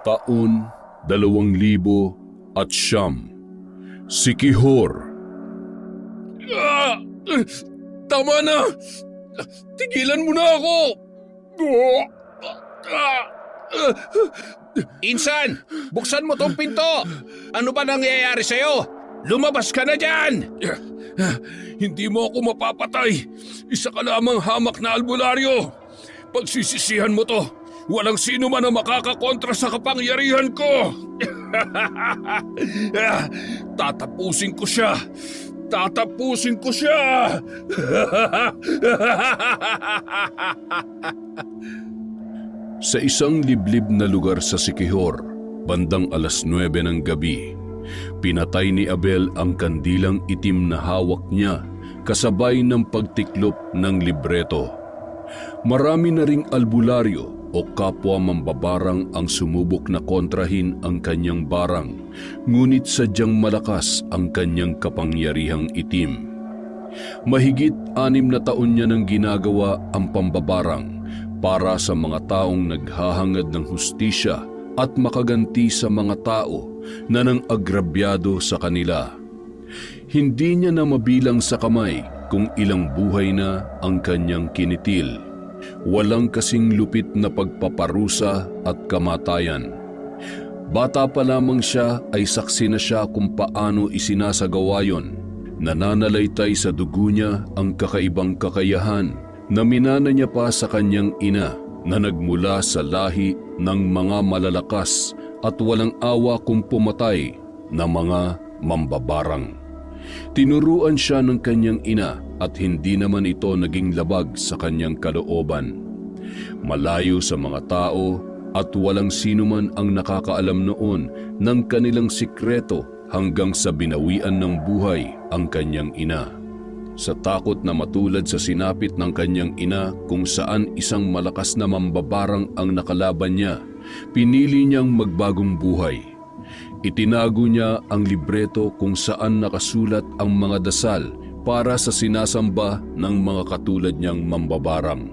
Taon 2000 at Sikihor. Tama na! Tigilan mo na ako! Insan, buksan mo tong pinto! Ano ba nangyayari sa'yo? Lumabas ka na dyan! Hindi mo ako mapapatay. Isa ka lamang hamak na albularyo. Pagsisisihan mo to. Walang sino man ang makakakontra sa kapangyarihan ko. Tatapusin ko siya. Tatapusin ko siya. Sa isang liblib na lugar sa Sikihor, bandang 9:00 ng gabi, pinatay ni Abel ang kandilang itim na hawak niya kasabay ng pagtiklop ng libreto. Marami na ring albularyo o kapwa mambabarang ang sumubok na kontrahin ang kanyang barang, ngunit sadyang malakas ang kanyang kapangyarihang itim. Mahigit 6 na taon niya nang ginagawa ang pambabarang para sa mga taong naghahangad ng hustisya at makaganti sa mga tao na nang agrabyado sa kanila. Hindi niya na mabilang sa kamay kung ilang buhay na ang kanyang kinitil. Walang kasing lupit na pagpaparusa at kamatayan. Bata pa lamang siya ay saksi na siya kung paano isinasagawa yon. Nananalaytay sa dugo niya ang kakaibang kakayahan na minana niya pa sa kanyang ina na nagmula sa lahi ng mga malalakas at walang awa kung pumatay na mga mambabarang. Tinuruan siya ng kanyang ina at hindi naman ito naging labag sa kanyang kalooban. Malayo sa mga tao at walang sino man ang nakakaalam noon ng kanilang sikreto hanggang sa binawian ng buhay ang kanyang ina. Sa takot na matulad sa sinapit ng kanyang ina kung saan isang malakas na mambabarang ang nakalaban niya, pinili niyang magbagong buhay. Itinago niya ang libreto kung saan nakasulat ang mga dasal para sa sinasamba ng mga katulad niyang mambabarang.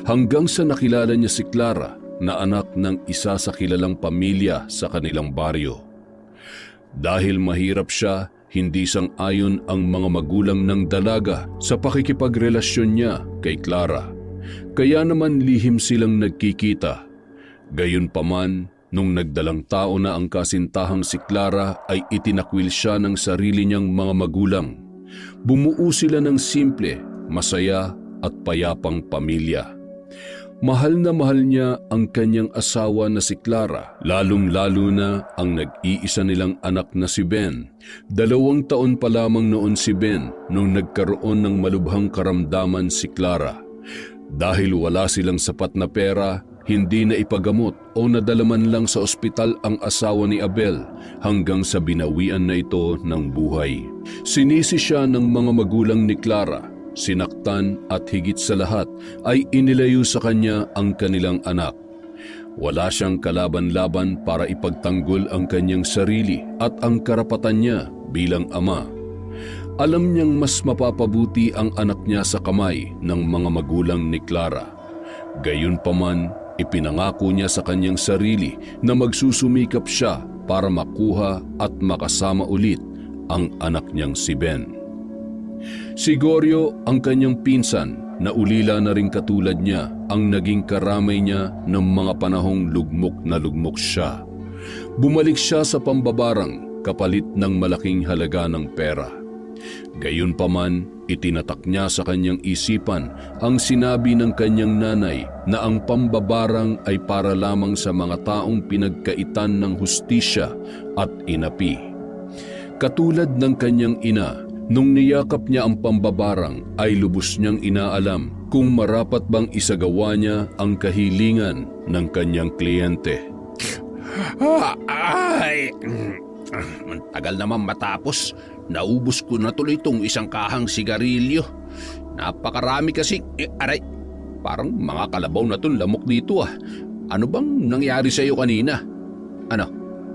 Hanggang sa nakilala niya si Clara na anak ng isa sa kilalang pamilya sa kanilang baryo. Dahil mahirap siya, hindi sang-ayon ang mga magulang ng dalaga sa pakikipagrelasyon niya kay Clara. Kaya naman lihim silang nagkikita. Gayunpaman, nung nagdalang tao na ang kasintahang si Clara ay itinakwil siya ng sarili niyang mga magulang. Bumuo sila ng simple, masaya at payapang pamilya. Mahal na mahal niya ang kanyang asawa na si Clara, lalong-lalo na ang nag-iisa nilang anak na si Ben. 2 taon pa lamang noon si Ben nung nagkaroon ng malubhang karamdaman si Clara. Dahil wala silang sapat na pera, hindi na ipagamot o nadalaman lang sa ospital ang asawa ni Abel hanggang sa binawian na ito ng buhay. Sinisi siya ng mga magulang ni Clara, sinaktan at higit sa lahat ay inilayo sa kanya ang kanilang anak. Wala siyang kalaban-laban para ipagtanggol ang kanyang sarili at ang karapatan niya bilang ama. Alam niyang mas mapapabuti ang anak niya sa kamay ng mga magulang ni Clara. Gayunpaman, ipinangako niya sa kanyang sarili na magsusumikap siya para makuha at makasama ulit ang anak niyang si Ben. Si Goryo, ang kanyang pinsan, na ulila na rin katulad niya, ang naging karamay niya ng mga panahong lugmok na lugmok siya. Bumalik siya sa pambabarang kapalit ng malaking halaga ng pera. Gayunpaman, itinatak niya sa kanyang isipan ang sinabi ng kanyang nanay na ang pambabarang ay para lamang sa mga taong pinagkaitan ng hustisya at inapi. Katulad ng kanyang ina, nung niyakap niya ang pambabarang ay lubos niyang inaalam kung marapat bang isagawa niya ang kahilingan ng kanyang kliyente. Ay, tagal naman matapos. Naubos ko na tuloy itong isang kahang sigarilyo. Napakarami kasi, aray, parang mga kalabaw na itong lamok dito ah. Ano bang nangyari sa'yo kanina? Ano,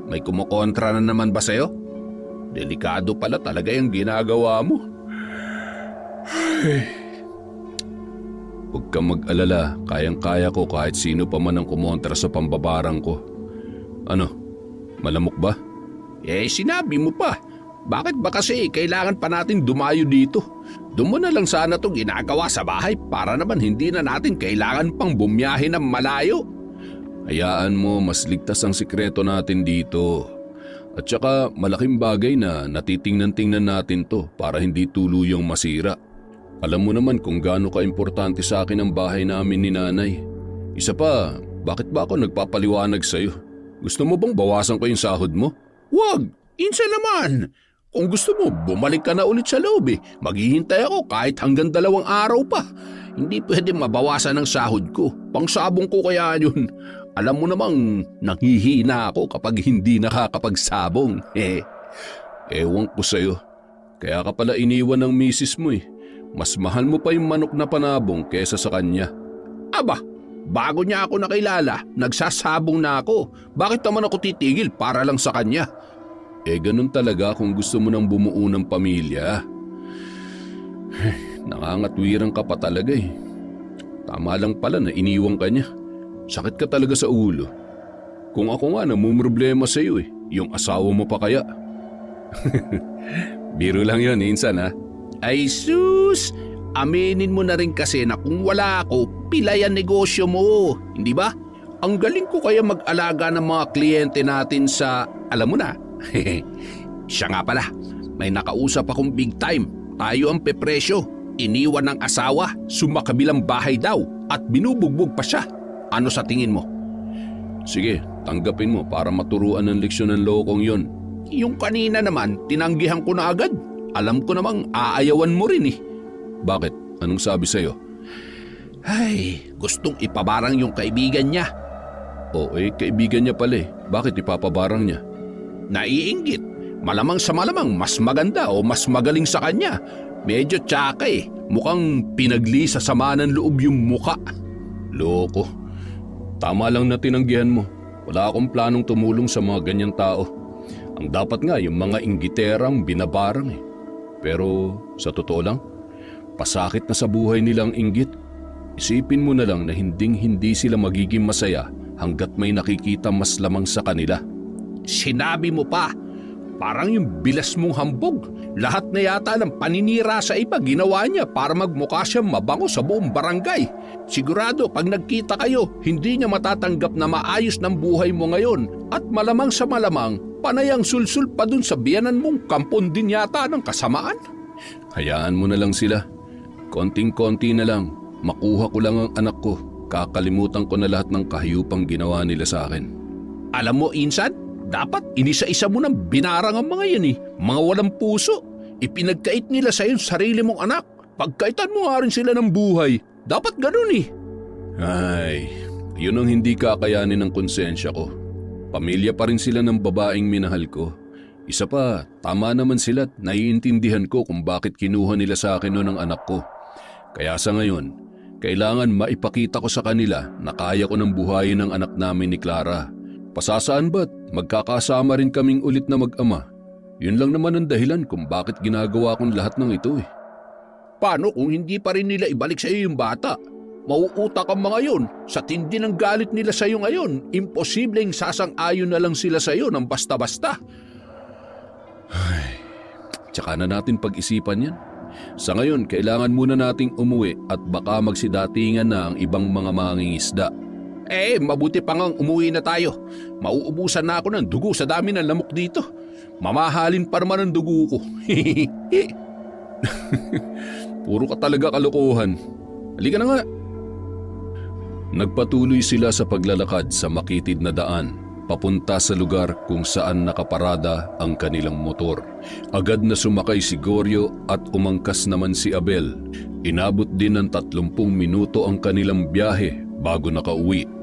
may kumukontra na naman ba sa'yo? Delikado pala talaga yung ginagawa mo. Huwag kang mag-alala, kayang-kaya ko kahit sino pa man ang kumontra sa pambabarang ko. Ano? Malamok ba? Sinabi mo pa. Bakit ba kasi kailangan pa natin dumayo dito? Doon mo na lang sana itong ginagawa sa bahay para naman hindi na natin kailangan pang bumiyahe ng malayo. Hayaan mo, mas ligtas ang sikreto natin dito. At saka malaking bagay na natitingnan-tingnan natin to para hindi tuluyang masira. Alam mo naman kung gaano ka-importante sa akin ang bahay namin ni nanay. Isa pa, bakit ba ako nagpapaliwanag sa'yo? Gusto mo bang bawasan ko yung sahod mo? Wag! Insa naman! Kung gusto mo, bumalik ka na ulit sa loob eh. Maghihintay ako kahit hanggang 2 araw pa. Hindi pwede mabawasan ng sahod ko. Pangsabong ko kaya yun. Alam mo namang nanghihina ako kapag hindi nakakapagsabong. Ewan ko sa'yo. Kaya ka pala iniwan ng misis mo eh. Mas mahal mo pa yung manok na panabong kesa sa kanya. Aba, bago niya ako nakilala, nagsasabong na ako. Bakit naman ako titigil para lang sa kanya? Ganun talaga kung gusto mo nang bumuo ng pamilya. Nangangatwiran ka pa talaga eh. Tama lang pala na iniwan ka niya. Sakit ka talaga sa ulo. Kung ako nga namumroblema sa iyo eh, yung asawa mo pa kaya. Biro lang yun, insan ha. Ay sus! Aminin mo na rin kasi na kung wala ako, pilay ang negosyo mo. Hindi ba? Ang galing ko kaya mag-alaga ng mga kliyente natin sa, alam mo na, siya nga pala, may nakausap akong big time. Tayo ang pepresyo. Iniwan ng asawa, sumakabilang bahay daw at binubugbog pa siya. Ano sa tingin mo? Sige, tanggapin mo para maturuan ng leksyon ng lokong yon. Yung kanina naman, tinanggihan ko na agad. Alam ko namang aayawan mo rin eh. Bakit? Anong sabi sa'yo? Ay, gustong ipabarang yung kaibigan niya. Kaibigan niya pala eh. Bakit ipapabarang niya? Naiinggit. Malamang sa malamang mas maganda o mas magaling sa kanya. Medyo tsaka eh. Mukhang pinagli sa sama ng loob yung muka. Loko. Tama lang na tinanggihan mo. Wala akong planong tumulong sa mga ganyang tao. Ang dapat nga yung mga inggiterang binabarang eh. Pero sa totoo lang, pasakit na sa buhay nilang inggit. Isipin mo na lang na hinding-hindi sila magiging masaya hanggat may nakikita mas lamang sa kanila. Sinabi mo pa, parang yung bilas mong hambog. Lahat na yata ng paninira sa iba ginawa niya para magmukha siyang mabango sa buong barangay. Sigurado pag nagkita kayo, hindi niya matatanggap na maayos ng buhay mo ngayon. At malamang sa malamang, panayang sulsul pa dun sa biyanan mong kampon din yata ng kasamaan. Hayaan mo na lang sila. Konting-konti na lang. Makuha ko lang ang anak ko. Kakalimutan ko na lahat ng kahiyupang ginawa nila sa akin. Alam mo, Insan, dapat inisa-isa mo nang binarang ang mga yan eh. Mga walang puso. Ipinagkait nila sa yung sarili mong anak. Pagkaitan mo nga rin sila ng buhay. Dapat ganun eh. Ay, yun ang hindi kakayanin ng konsensya ko. Pamilya pa rin sila ng babaeng minahal ko. Isa pa, tama naman sila at naiintindihan ko kung bakit kinuha nila sa akin noon ang anak ko. Kaya sa ngayon, kailangan maipakita ko sa kanila na kaya ko ng buhayin ang anak namin ni Clara. Pasasaan ba't magkakasama rin kaming ulit na mag-ama? Yun lang naman ang dahilan kung bakit ginagawa kong lahat ng ito eh. Paano kung hindi pa rin nila ibalik sa iyo yung bata? Mauutak ang mga yun. Sa tindi ng galit nila sa iyo ngayon, imposibleng sasang-ayon na lang sila sa iyo ng basta-basta. Ay, tsaka na natin pag-isipan yan. Sa ngayon, kailangan muna nating umuwi at baka magsidatingan na ang ibang mga mangingisda. Mabuti pa ngang umuwi na tayo. Mauubusan na ako ng dugo sa dami ng lamok dito. Mamahalin pa naman ang dugo ko. Puro ka talaga kalokohan. Halika na nga. Nagpatuloy sila sa paglalakad sa makitid na daan, papunta sa lugar kung saan nakaparada ang kanilang motor. Agad na sumakay si Goryo at umangkas naman si Abel. Inabot din ng 30 minuto ang kanilang biyahe bago nakauwi.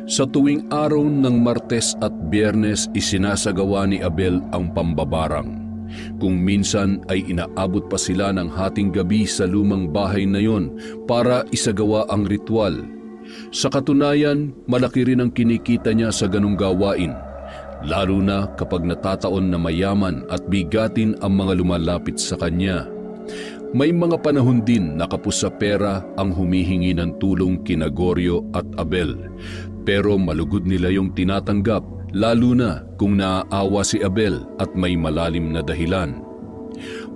Sa tuwing araw ng Martes at Biyernes isinasagawa ni Abel ang pambabarang. Kung minsan ay inaabot pa sila ng hating gabi sa lumang bahay na yon para isagawa ang ritual. Sa katunayan, malaki rin ang kinikita niya sa ganong gawain, lalo na kapag natataon na mayaman at bigatin ang mga lumalapit sa kanya. May mga panahon din na kapos sa pera ang humihingi ng tulong kina Goryo at Abel, pero malugod nila yung tinatanggap lalo na kung naaawa si Abel at may malalim na dahilan.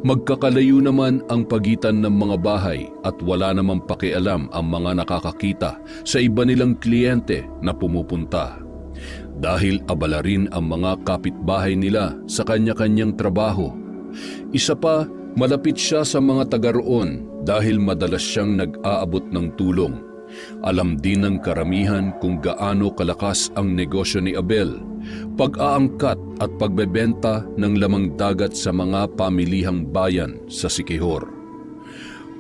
Magkakalayo naman ang pagitan ng mga bahay at wala namang pakialam ang mga nakakakita sa iba nilang kliyente na pumupunta. Dahil abala rin ang mga kapitbahay nila sa kanya-kanyang trabaho. Isa pa, malapit siya sa mga taga roon dahil madalas siyang nag-aabot ng tulong. Alam din ng karamihan kung gaano kalakas ang negosyo ni Abel, pag-aangkat at pagbebenta ng lamang dagat sa mga pamilihang bayan sa Siquijor.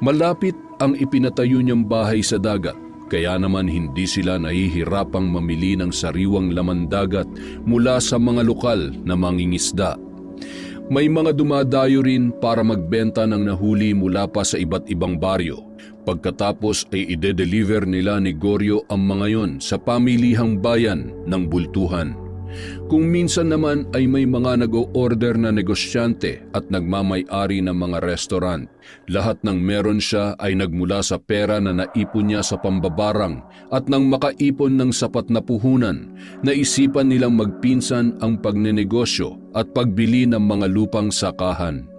Malapit ang ipinatayo niyang bahay sa dagat, kaya naman hindi sila nahihirapang mamili ng sariwang laman dagat mula sa mga lokal na mangingisda. May mga dumadayo rin para magbenta ng nahuli mula pa sa iba't ibang baryo. Pagkatapos ay ide-deliver nila ni Goryo ang mga yon sa pamilihang bayan ng Bultuhan. Kung minsan naman ay may mga nag-o-order na negosyante at nagmamay-ari ng mga restaurant. Lahat ng meron siya ay nagmula sa pera na naipon niya sa pambabarang at nang makaipon ng sapat na puhunan, naisipan nilang magpinsan ang pagnenegosyo at pagbili ng mga lupang sakahan.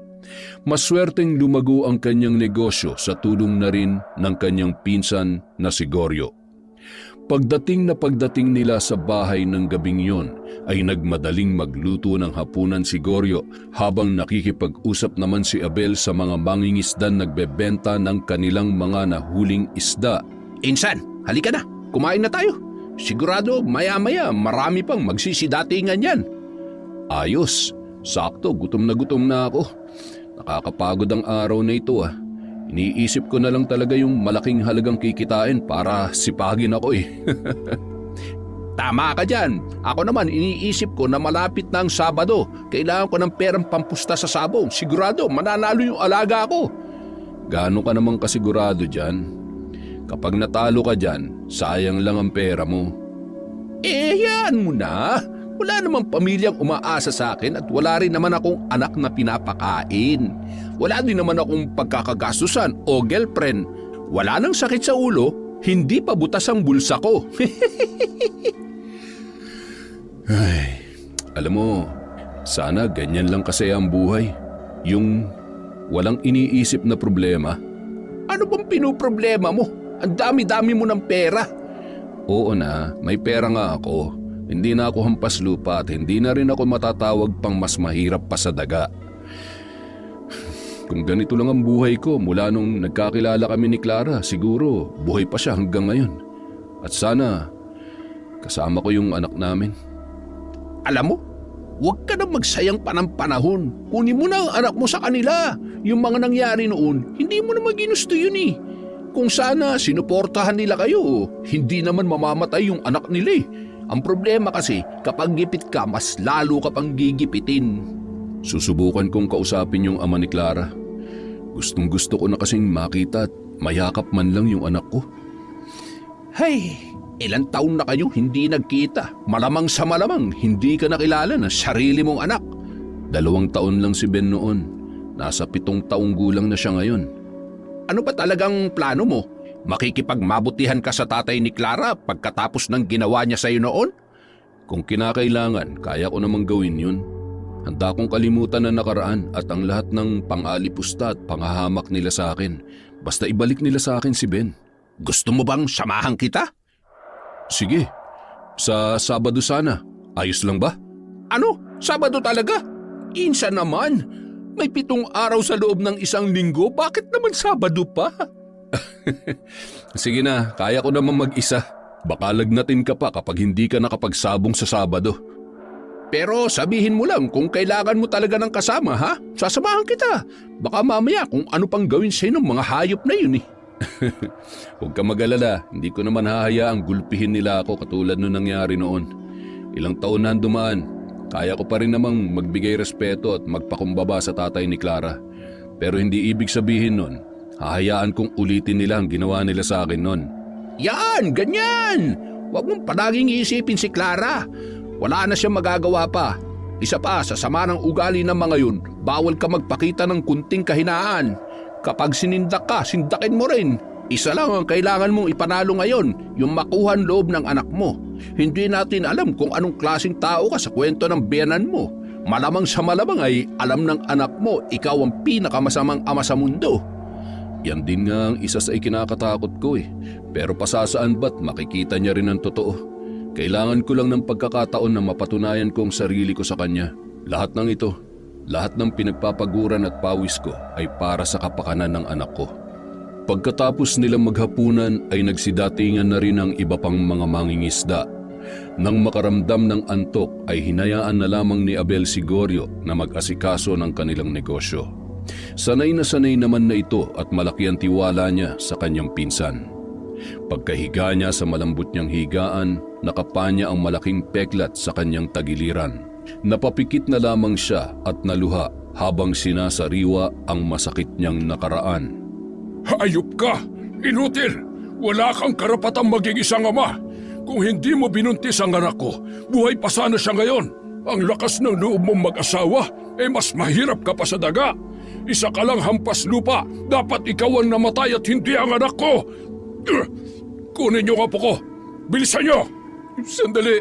Maswerteng lumago ang kanyang negosyo sa tulong na rin ng kanyang pinsan na si Goryo. Pagdating nila sa bahay ng gabing yon, ay nagmadaling magluto ng hapunan si Goryo habang nakikipag-usap naman si Abel sa mga mangingisdan nagbebenta ng kanilang mga nahuling isda. Insan, halika na, kumain na tayo. Sigurado maya-maya marami pang magsisidatingan yan. Ayos, sakto, gutom na ako. Nakakapagod ang araw na ito ah. Iniisip ko na lang talaga yung malaking halagang kikitain para sipagin ako eh. Tama ka dyan. Ako naman iniisip ko na malapit na ang Sabado. Kailangan ko ng perang pampusta sa sabong. Sigurado mananalo yung alaga ko. Gaano ka naman kasigurado dyan? Kapag natalo ka dyan, sayang lang ang pera mo. Yan mo na. Wala namang pamilyang umaasa sa akin at wala rin naman akong anak na pinapakain. Wala din naman akong pagkakagastusan o girlfriend. Wala nang sakit sa ulo, hindi pa butas ang bulsa ko. Ay, alam mo, sana ganyan lang kasi ang buhay. Yung walang iniisip na problema. Ano bang pinoproblema mo? Ang dami-dami mo ng pera. Oo na, may pera nga ako. Hindi na ako hampas lupa at hindi na rin ako matatawag pang mas mahirap pa sa daga. Kung ganito lang ang buhay ko mula nung nagkakilala kami ni Clara, siguro buhay pa siya hanggang ngayon. At sana kasama ko yung anak namin. Alam mo, huwag ka na magsayang pa ng panahon. Kunin mo na ang anak mo sa kanila. Yung mga nangyari noon, hindi mo na ginusto yun eh. Kung sana sinuportahan nila kayo, hindi naman mamamatay yung anak nila eh. Ang problema kasi, kapag gipit ka, mas lalo ka pang gigipitin. Susubukan kong kausapin yung ama ni Clara. Gustong-gusto ko na kasing makita at mayakap man lang yung anak ko. Hay, ilang taon na kayo hindi nagkita. Malamang sa malamang, hindi ka nakilala ng sarili mong anak. 2 taon lang si Ben noon. Nasa 7 taong gulang na siya ngayon. Ano ba talagang plano mo? Makikipagmabutihan ka sa tatay ni Clara pagkatapos ng ginawa niya sa iyo noon? Kung kinakailangan, kaya ko namang gawin yun. Handa kong kalimutan na nakaraan at ang lahat ng pang-alipusta at panghahamak nila sa akin. Basta ibalik nila sa akin si Ben. Gusto mo bang samahan kita? Sige, sa Sabado sana. Ayos lang ba? Ano? Sabado talaga? Insa naman? May 7 araw sa loob ng 1 linggo, bakit naman Sabado pa? Sige na, kaya ko naman mag-isa. Baka lagnatin ka pa kapag hindi ka nakapagsabong sa Sabado. Pero sabihin mo lang kung kailangan mo talaga ng kasama, ha? Sasamahan kita. Baka mamaya kung ano pang gawin sa'yo ng mga hayop na yun eh. Huwag ka mag-alala, hindi ko naman hahayaang gulpihin nila ako katulad nung nangyari noon. Ilang taon na dumaan, kaya ko pa rin namang magbigay respeto at magpakumbaba sa tatay ni Clara. Pero hindi ibig sabihin nun, hahayaan kong ulitin nila ang ginawa nila sa akin nun. Yan, ganyan! Huwag mong palaging iisipin si Clara. Wala na siyang magagawa pa. Isa pa, sa sama ng ugali ng mga yun, bawal ka magpakita ng kunting kahinaan. Kapag sinindak ka, sindakin mo rin. Isa lang ang kailangan mong ipanalo ngayon, yung makuha ang loob ng anak mo. Hindi natin alam kung anong klaseng tao ka sa kwento ng biyanan mo. Malamang sa malamang ay alam ng anak mo ikaw ang pinakamasamang ama sa mundo. Yan din nga ang isa sa ikinakatakot ko eh. Pero pasasaan ba't makikita niya rin ang totoo? Kailangan ko lang ng pagkakataon na mapatunayan ko ang sarili ko sa kanya. Lahat ng ito, lahat ng pinagpapaguran at pawis ko ay para sa kapakanan ng anak ko. Pagkatapos nilang maghapunan ay nagsidatingan na rin ang iba pang mga mangingisda. Nang makaramdam ng antok ay hinayaan na lamang ni Abel si Goryo na mag-asikaso ng kanilang negosyo. Sanay na sanay naman na ito at malaki ang tiwala niya sa kanyang pinsan. Pagkahiga niya sa malambot niyang higaan, nakapanya ang malaking peklat sa kanyang tagiliran. Napapikit na lamang siya at naluha habang sinasariwa ang masakit niyang nakaraan. Hayop ka! Inutil! Wala kang karapatang maging isang ama! Kung hindi mo binuntis ang anak ko, buhay pa sana siya ngayon. Ang lakas ng loob mong mag-asawa, mas mahirap ka pa sa daga. Isa ka lang hampas lupa, dapat ikaw ang namatay at hindi ang anak ko! Kunin niyo ang apo ko! Bilisan niyo! Sandali!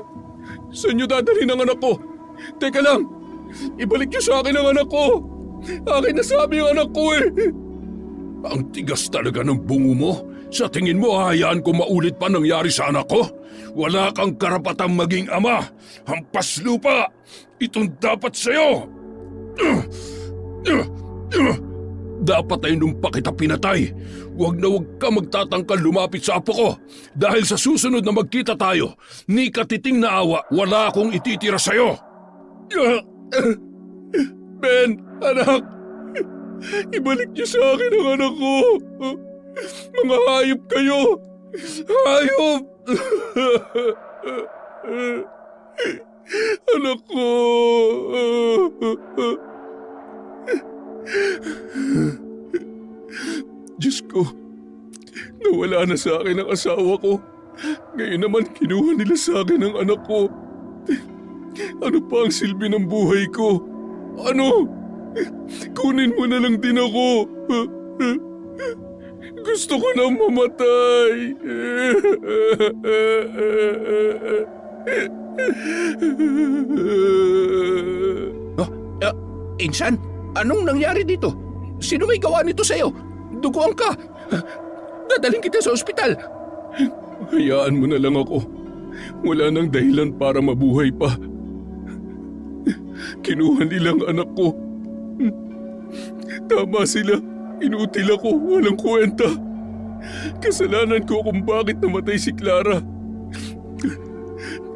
Saan niyo dadalhin ang anak ko? Teka lang! Ibalik niyo sa akin ang anak ko! Akin nasabi ang anak ko eh! Ang tigas talaga ng bungo mo. Sa tingin mo, hahayaan ko maulit pa nangyari sa anak ko? Wala kang karapatang maging ama. Hampas lupa. Itong dapat sa'yo. Dapat ay nung pa kita pinatay. Huwag na huwag ka magtatangkal lumapit sa apo ko. Dahil sa susunod na magkita tayo, ni katiting na awa, wala akong ititira sa'yo. Ben, anak. Ibalik niyo sa akin ang anak ko. Mga hayop kayo. Hayop. Anak ko. Diyos ko, nawala na sa akin ang asawa ko. Ngayon naman kinuha nila sa akin ang anak ko. Ano pa ang silbi ng buhay ko? Ano? Kunin mo na lang din ako. Gusto ko nang mamatay. Insan, anong nangyari dito? Sino may gawa nito sa'yo? Duguan ka. Dadalhin kita sa ospital. Hayaan mo na lang ako. Wala nang dahilan para mabuhay pa. Kinuha nilang anak ko. Tama sila. Inutil ako. Walang kwenta. Kasalanan ko kung bakit namatay si Clara.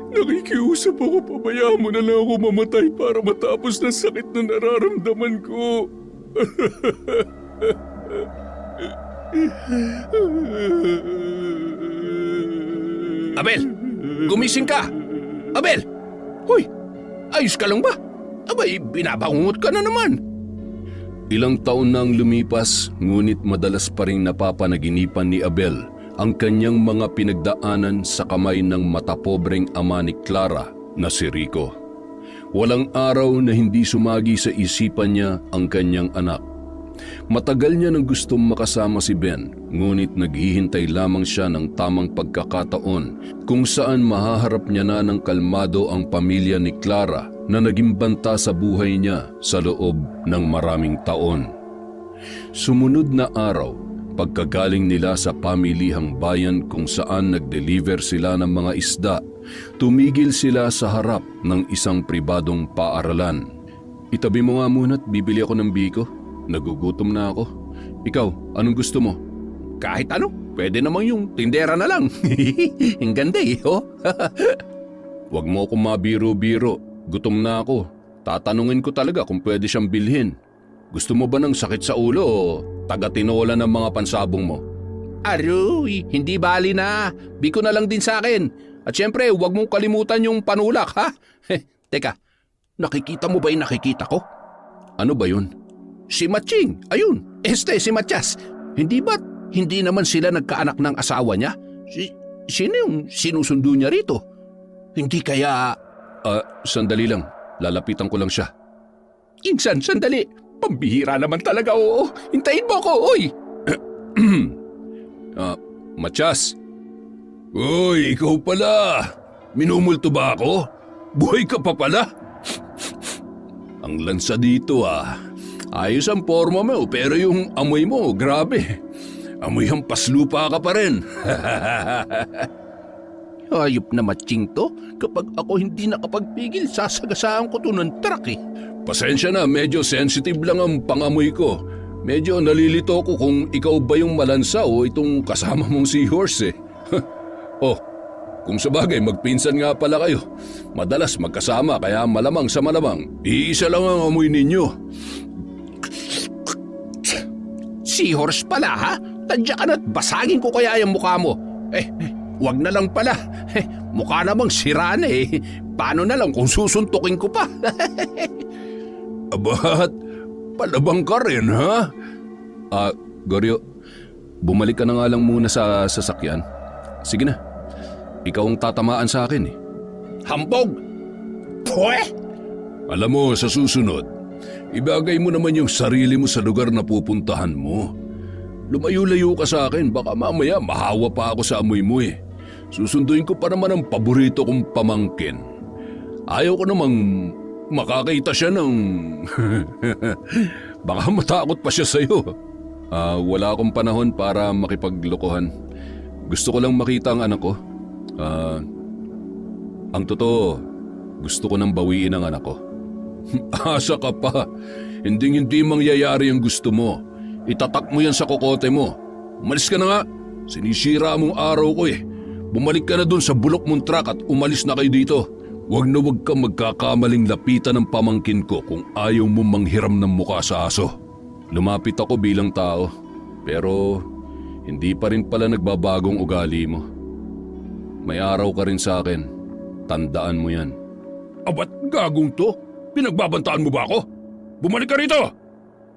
Nakikiusap ako, pabayaan mo na lang ako mamatay para matapos ng sakit na nararamdaman ko. Abel! Gumising ka! Abel! Hoy! Ayos ka lang ba? Abay, binabangungot ka na naman. Ilang taon na ang lumipas, ngunit madalas pa ring napapanaginipan ni Abel ang kanyang mga pinagdaanan sa kamay ng matapobreng ama ni Clara na si Rico. Walang araw na hindi sumagi sa isipan niya ang kanyang anak. Matagal niya nang gustong makasama si Ben, ngunit naghihintay lamang siya ng tamang pagkakataon kung saan mahaharap niya na ng kalmado ang pamilya ni Clara na naging banta sa buhay niya sa loob ng maraming taon. Sumunod na araw, pagkagaling nila sa pamilihang bayan kung saan nag-deliver sila ng mga isda, tumigil sila sa harap ng isang pribadong paaralan. Itabi mo nga muna at bibili ako ng biko. Nagugutom na ako. Ikaw, anong gusto mo? Kahit ano, pwede namang yung tindera na lang. Ang ganda eh, oh. Huwag mo akong mabiro-biro. Gutom na ako. Tatanungin ko talaga kung pwede siyang bilhin. Gusto mo ba ng sakit sa ulo o taga-tinola ng mga pansabong mo? Aroy, hindi bali na. Biko na lang din sa akin. At syempre, huwag mong kalimutan yung panulak, ha? Teka, nakikita mo ba yung nakikita ko? Ano ba yun? Si Matching, ayun. Si Matias. Hindi naman sila nagkaanak ng asawa niya? Sino yung sinusundo niya rito? Hindi kaya... Sandali lang. Lalapitan ko lang siya. Insan, sandali. Pambihira naman talaga, oo. Hintayin mo ako, oy. Matyas. Uy, ikaw pala. Minumulto ba ako? Buhay ka pa pala? Ang lansa dito Ayos ang forma mo pero yung amoy mo, grabe. Amoy hampas lupa ka pa rin. Hayop na matching to. Kapag ako hindi nakapagpigil, sasagasaan ko to ng truck eh. Pasensya na, medyo sensitive lang ang pangamoy ko. Medyo nalilito ko kung ikaw ba yung malansa o itong kasama mong seahorse eh. Oh, kung sabagay magpinsan nga pala kayo. Madalas magkasama kaya malamang sa malamang. Iisa lang ang amoy ninyo. Seahorse pala ha? Tadya ka na't basagin ko kaya yung mukha mo. Wag na lang pala. Mukha namang sira na eh. Paano na lang kung susuntukin ko pa? Abat, palabang ka rin ha? Goryo, bumalik ka na nga lang muna sa sasakyan. Sige na, ikaw ang tatamaan sa akin eh. Hambog! Pwe! Alam mo, sa susunod, ibagay mo naman yung sarili mo sa lugar na pupuntahan mo. Lumayo-layo ka sa akin, baka mamaya mahawa pa ako sa amoy mo eh. Susunduin ko pa naman ang paborito kong pamangkin. Ayaw ko namang makakita siya ng... baka matakot pa siya sa'yo. Wala akong panahon para makipaglokohan. Gusto ko lang makita ang anak ko. Ang totoo, gusto ko nang bawiin ang anak ko. Asa ka pa. Hindi mangyayari ang gusto mo. Itatak mo yan sa kokote mo. Umalis ka na nga. Sinisira mong araw ko eh. Bumalik ka na dun sa bulok mong truck at umalis na kayo dito. Huwag na huwag kang magkakamaling lapitan ng pamangkin ko kung ayaw mo manghiram ng mukha sa aso. Lumapit ako bilang tao, pero hindi pa rin pala nagbabagong ugali mo. May araw ka rin sa akin. Tandaan mo yan. Abat gagong to? Pinagbabantaan mo ba ako? Bumalik ka rito!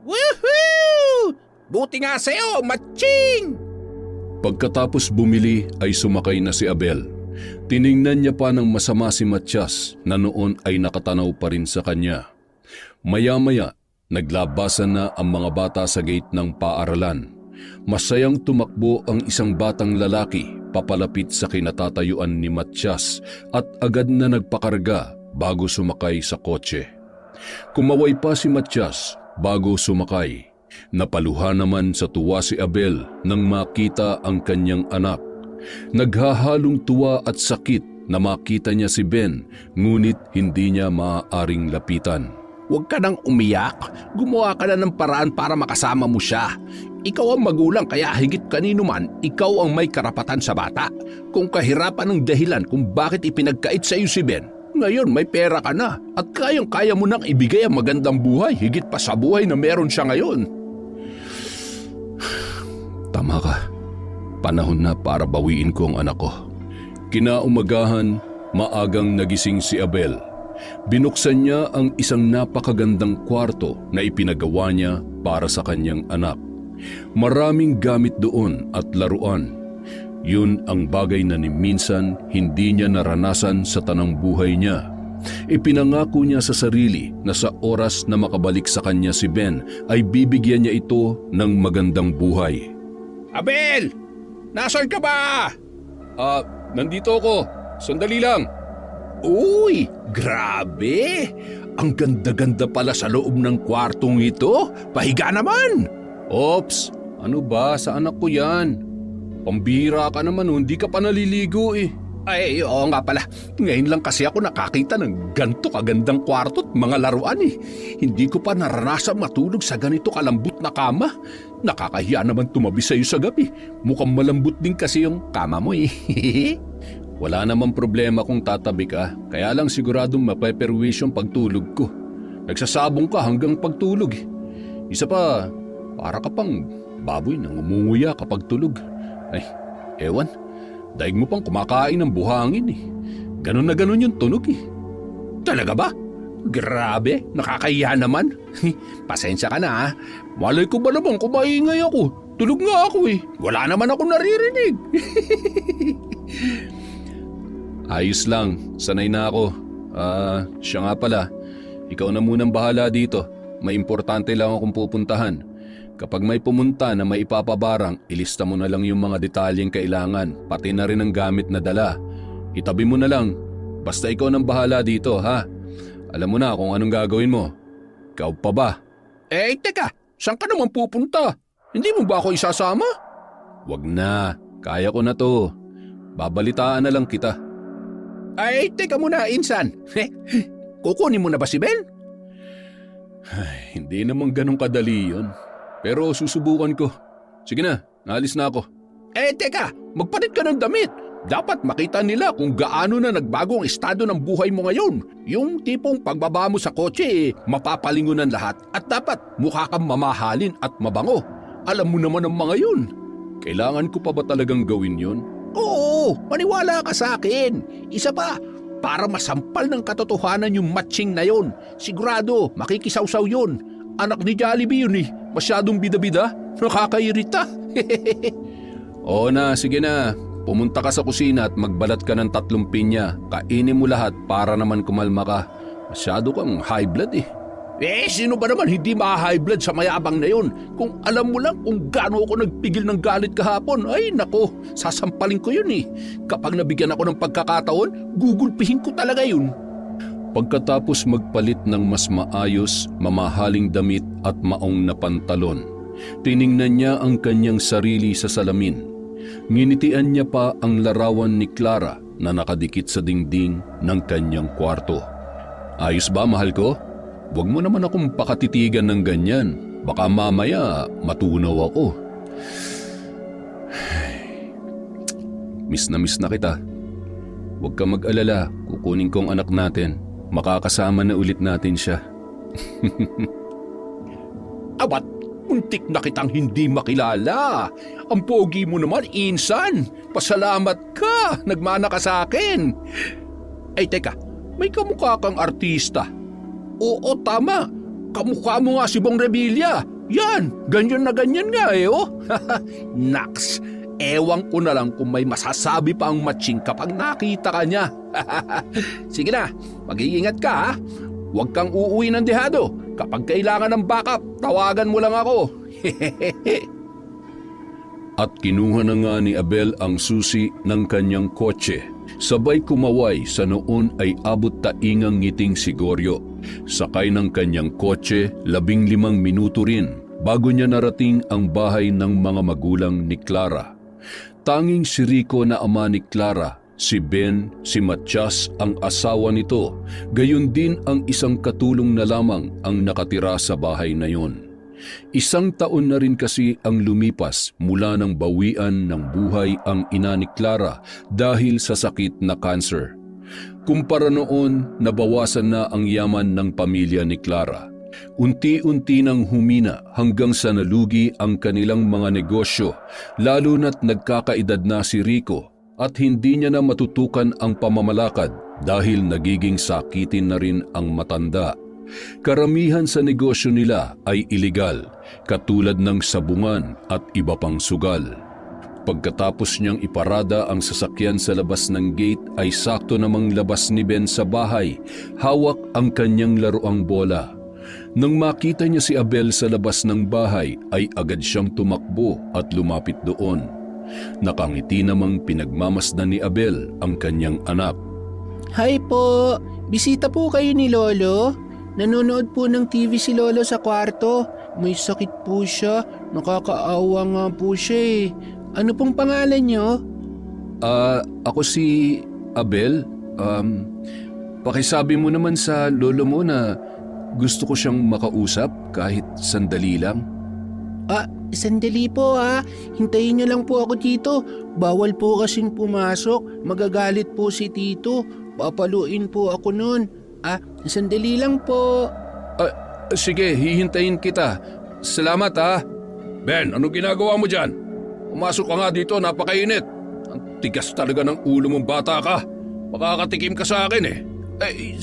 Woohoo! Buti nga sa'yo, matching! Pagkatapos bumili ay sumakay na si Abel. Tiningnan niya pa ng masama si Matyas na noon ay nakatanaw pa rin sa kanya. Maya-maya, naglabasan na ang mga bata sa gate ng paaralan. Masayang tumakbo ang isang batang lalaki papalapit sa kinatatayuan ni Matyas at agad na nagpakarga bago sumakay sa kotse. Kumaway pa si Matyas bago sumakay. Napaluha naman sa tuwa si Abel nang makita ang kanyang anak. Naghahalong tuwa at sakit na makita niya si Ben, ngunit hindi niya maaaring lapitan. Huwag ka nang umiyak. Gumawa ka na ng paraan para makasama mo siya. Ikaw ang magulang kaya higit kanino man, ikaw ang may karapatan sa bata. Kung kahirapan ng dahilan kung bakit ipinagkait sa iyo si Ben, ngayon may pera ka na at kayang-kaya mo nang ibigay ang magandang buhay higit pa sa buhay na meron siya ngayon. Tama ka. Panahon na para bawiin ko ang anak ko. Kinaumagahan, maagang nagising si Abel. Binuksan niya ang isang napakagandang kwarto na ipinagawa niya para sa kanyang anak. Maraming gamit doon at laruan. Yun ang bagay na ni minsan hindi niya naranasan sa tanang buhay niya. Ipinangako niya sa sarili na sa oras na makabalik sa kanya si Ben ay bibigyan niya ito ng magandang buhay. Abel! Nasaan ka ba? Nandito ako. Sandali lang. Uy, grabe! Ang ganda-ganda pala sa loob ng kwartong ito. Pahiga naman! Ops, ano ba? Sa anak ko yan. Pambihira ka naman, hindi ka pa naliligo eh. Ay, oo nga pala. Ngayon lang kasi ako nakakita ng ganito kagandang kwarto at mga laruan eh. Hindi ko pa naranasan matulog sa ganito kalambot na kama. Nakakahiya naman tumabi sa'yo sa gabi. Mukhang malambot din kasi yung kama mo eh. Wala namang problema kung tatabi ka. Kaya lang siguradong mapeperwish yung pagtulog ko. Nagsasabong ka hanggang pagtulog eh. Isa pa, para ka pang baboy na ngumunguya kapag tulog. Ay, ewan. Daig mo pang kumakain ng buhangin eh. Ganon na ganon yung tunog eh. Talaga ba? Grabe, nakakahiya naman. Pasensya ka na ha. Malay ko ba naman kumaingay ako? Tulog nga ako eh. Wala naman ako naririnig. Ayos lang, sanay na ako. Siya nga pala. Ikaw na munang bahala dito. May importante lang akong pupuntahan. Kapag may pumunta na may ipapabarang, ilista mo na lang yung mga detalyeng kailangan, pati na rin ang gamit na dala. Itabi mo na lang. Basta ikaw nang bahala dito, ha? Alam mo na kung anong gagawin mo. Ikaw pa ba? Teka, saan ka naman pupunta? Hindi mo ba ako isasama? Wag na. Kaya ko na to. Babalitaan na lang kita. Teka muna, Insan. Kukunin mo na ba si Ben? Ay, hindi naman ganun kadali yun. Pero susubukan ko. Sige na, naalis na ako. Teka, magpalit ka ng damit. Dapat makita nila kung gaano na nagbago ang estado ng buhay mo ngayon. Yung tipong pagbaba mo sa kotse, mapapalingon ang lahat. At dapat mukha kang mamahalin at mabango. Alam mo naman ang mga yun. Kailangan ko pa ba talagang gawin yun? Oo, maniwala ka sa akin. Isa pa, para masampal ng katotohanan yung matching na yun. Sigurado, makikisawsaw yun. Anak ni Jollibee yun eh. Masyadong bida-bida. Nakakairita. Oo na, sige na. Pumunta ka sa kusina at magbalat ka ng 3 pinya. Kainin mo lahat para naman kumalma ka. Masyado kang high blood eh. Sino ba naman hindi ma-high blood sa mayabang na yun? Kung alam mo lang kung gaano ako nagpigil ng galit kahapon, ay nako, sasampalin ko yun eh. Kapag nabigyan ako ng pagkakataon, gugulpihin ko talaga yun. Pagkatapos magpalit ng mas maayos, mamahaling damit at maong na pantalon, tiningnan niya ang kanyang sarili sa salamin. Nginitian niya pa ang larawan ni Clara na nakadikit sa dingding ng kanyang kwarto. Ayos ba, mahal ko? Huwag mo naman akong pakatitigan ng ganyan. Baka mamaya matunaw ako. Miss na kita. Huwag ka mag-alala, kukunin ko ang anak natin. Makakasama na ulit natin siya. Abat, muntik na kitang hindi makilala. Ang pogi mo naman, Insan. Pasalamat ka, nagmana ka sa akin. Teka, may kamukha kang artista. Oo, tama. Kamukha mo nga si Bong Revilla. Yan, ganyan na ganyan nga eh, oh. Naks, ewan ko na lang kung may masasabi pa ang matching kapag nakita ka niya. Sige na, mag-iingat ka ha. Huwag kang uuwi ng dehado. Kapag kailangan ng backup, tawagan mo lang ako. At kinuha na nga ni Abel ang susi ng kanyang kotse. Sabay kumaway sa noon ay abot taingang ngiting si Goryo. Sakay ng kanyang kotse, 15 minuto rin bago niya narating ang bahay ng mga magulang ni Clara. Tanging si Rico na ama ni Clara, si Ben, si Matias ang asawa nito, gayon din ang isang katulong na lamang ang nakatira sa bahay na yon. 1 taon na rin kasi ang lumipas mula nang bawian ng buhay ang ina ni Clara dahil sa sakit na cancer. Kumpara noon, nabawasan na ang yaman ng pamilya ni Clara. Unti-unti nang humina hanggang sa nalugi ang kanilang mga negosyo, lalo na't nagkakaedad na si Rico at hindi niya na matutukan ang pamamalakad dahil nagiging sakitin na rin ang matanda. Karamihan sa negosyo nila ay iligal, katulad ng sabungan at iba pang sugal. Pagkatapos niyang iparada ang sasakyan sa labas ng gate ay sakto namang labas ni Ben sa bahay, hawak ang kanyang laruang bola. Nang makita niya si Abel sa labas ng bahay ay agad siyang tumakbo at lumapit doon. Nakangiti namang pinagmamasdan ni Abel ang kanyang anak. Hi po, bisita po kayo ni Lolo? Nanonood po ng TV si Lolo sa kwarto. May sakit po siya, nakakaawa nga po siya eh. Ano pong pangalan niyo? Ako si Abel. Pakisabi mo naman sa lolo mo na gusto ko siyang makausap kahit sandali lang. Sandali po ha. Hintayin niyo lang po ako dito. Bawal po kasing pumasok. Magagalit po si Tito. Papaluin po ako nun. Sandali lang po. Sige, hihintayin kita. Salamat ha. Ben, anong ginagawa mo dyan? Pumasok ka nga dito, napakainit. Ang tigas talaga ng ulo mong bata ka. Makakatikim ka sa akin eh.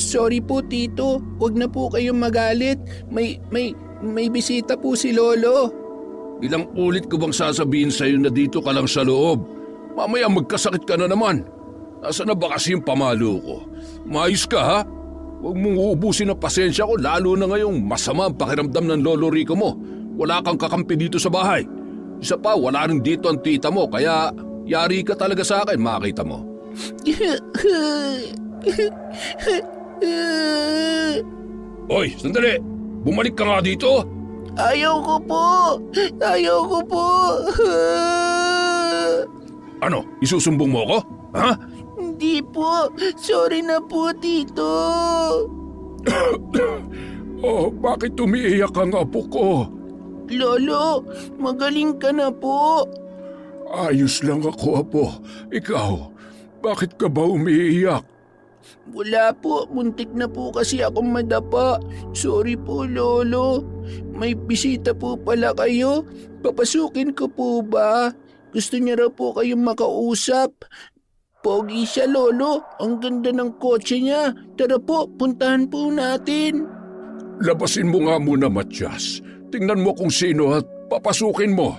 Sorry po Tito. Huwag na po kayong magalit. May bisita po si Lolo. Ilang ulit ko bang sasabihin sa'yo na dito ka lang sa loob? Mamaya magkasakit ka na naman. Nasaan na ba kasi yung pamalo ko? Maayos ka ha? Huwag mong uubusin ang pasensya ko lalo na ngayong masama ang pakiramdam ng Lolo Rico mo. Wala kang kakampi dito sa bahay. Isa pa, wala rin dito ang tita mo, kaya yari ka talaga sa akin, makita mo. Hoy, sandali! Bumalik ka nga dito! Ayaw ko po! Ayaw ko po! Ano, isusumbong mo ako? Ha? Hindi po. Sorry na po, Tito. Oh, bakit umiiyak ang apo ko? Lolo, magaling ka na po. Ayos lang ako, apo. Ikaw, bakit ka ba umiiyak? Wala po, muntik na po kasi akong madapa. Sorry po, Lolo. May bisita po pala kayo. Papasukin ko po ba? Gusto niya raw po kayong makausap. Pogi siya, Lolo. Ang ganda ng kotse niya. Tara po, puntahan po natin. Labasin mo nga muna, Matias. Tingnan mo kung sino at papasukin mo.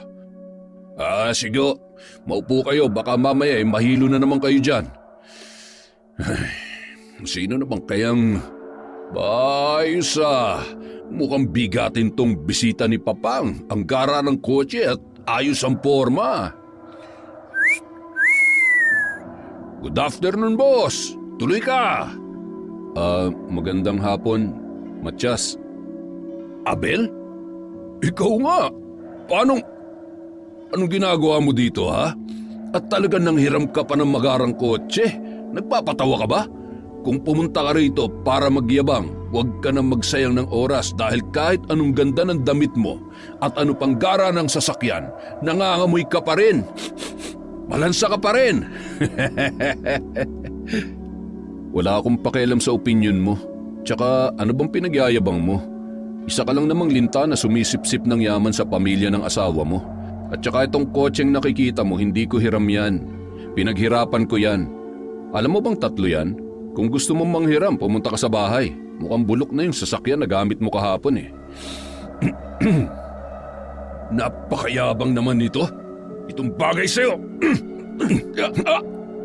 Sige. Maupo kayo, baka mamaya mahilo na naman kayo dyan. Sino naman kayang... Bayos mukhang bigatin tong bisita ni Papang. Ang gara ng kotse at ayos ang forma. Good afternoon, boss. Tuloy ka. Magandang hapon, Matias. Abel? Ikaw nga. Anong ginagawa mo dito, ha? At talagang nanghiram ka pa ng magarang kotse? Nagpapatawa ka ba? Kung pumunta ka rito para magyabang, huwag ka nang magsayang ng oras dahil kahit anong ganda ng damit mo at ano pang gara ng sasakyan, nangangamoy ka pa rin. Malansa ka pa rin. Wala akong pakialam sa opinyon mo. Tsaka ano bang pinagyayabang mo? Isa ka lang namang linta na sumisip-sip ng yaman sa pamilya ng asawa mo. At tsaka itong kotseng nakikita mo, hindi ko hiram yan. Pinaghirapan ko yan. Alam mo bang 3 yan? Kung gusto mong manghiram, pumunta ka sa bahay. Mukhang bulok na yung sasakyan na gamit mo kahapon eh. Napakayabang naman nito. Itong bagay sa'yo.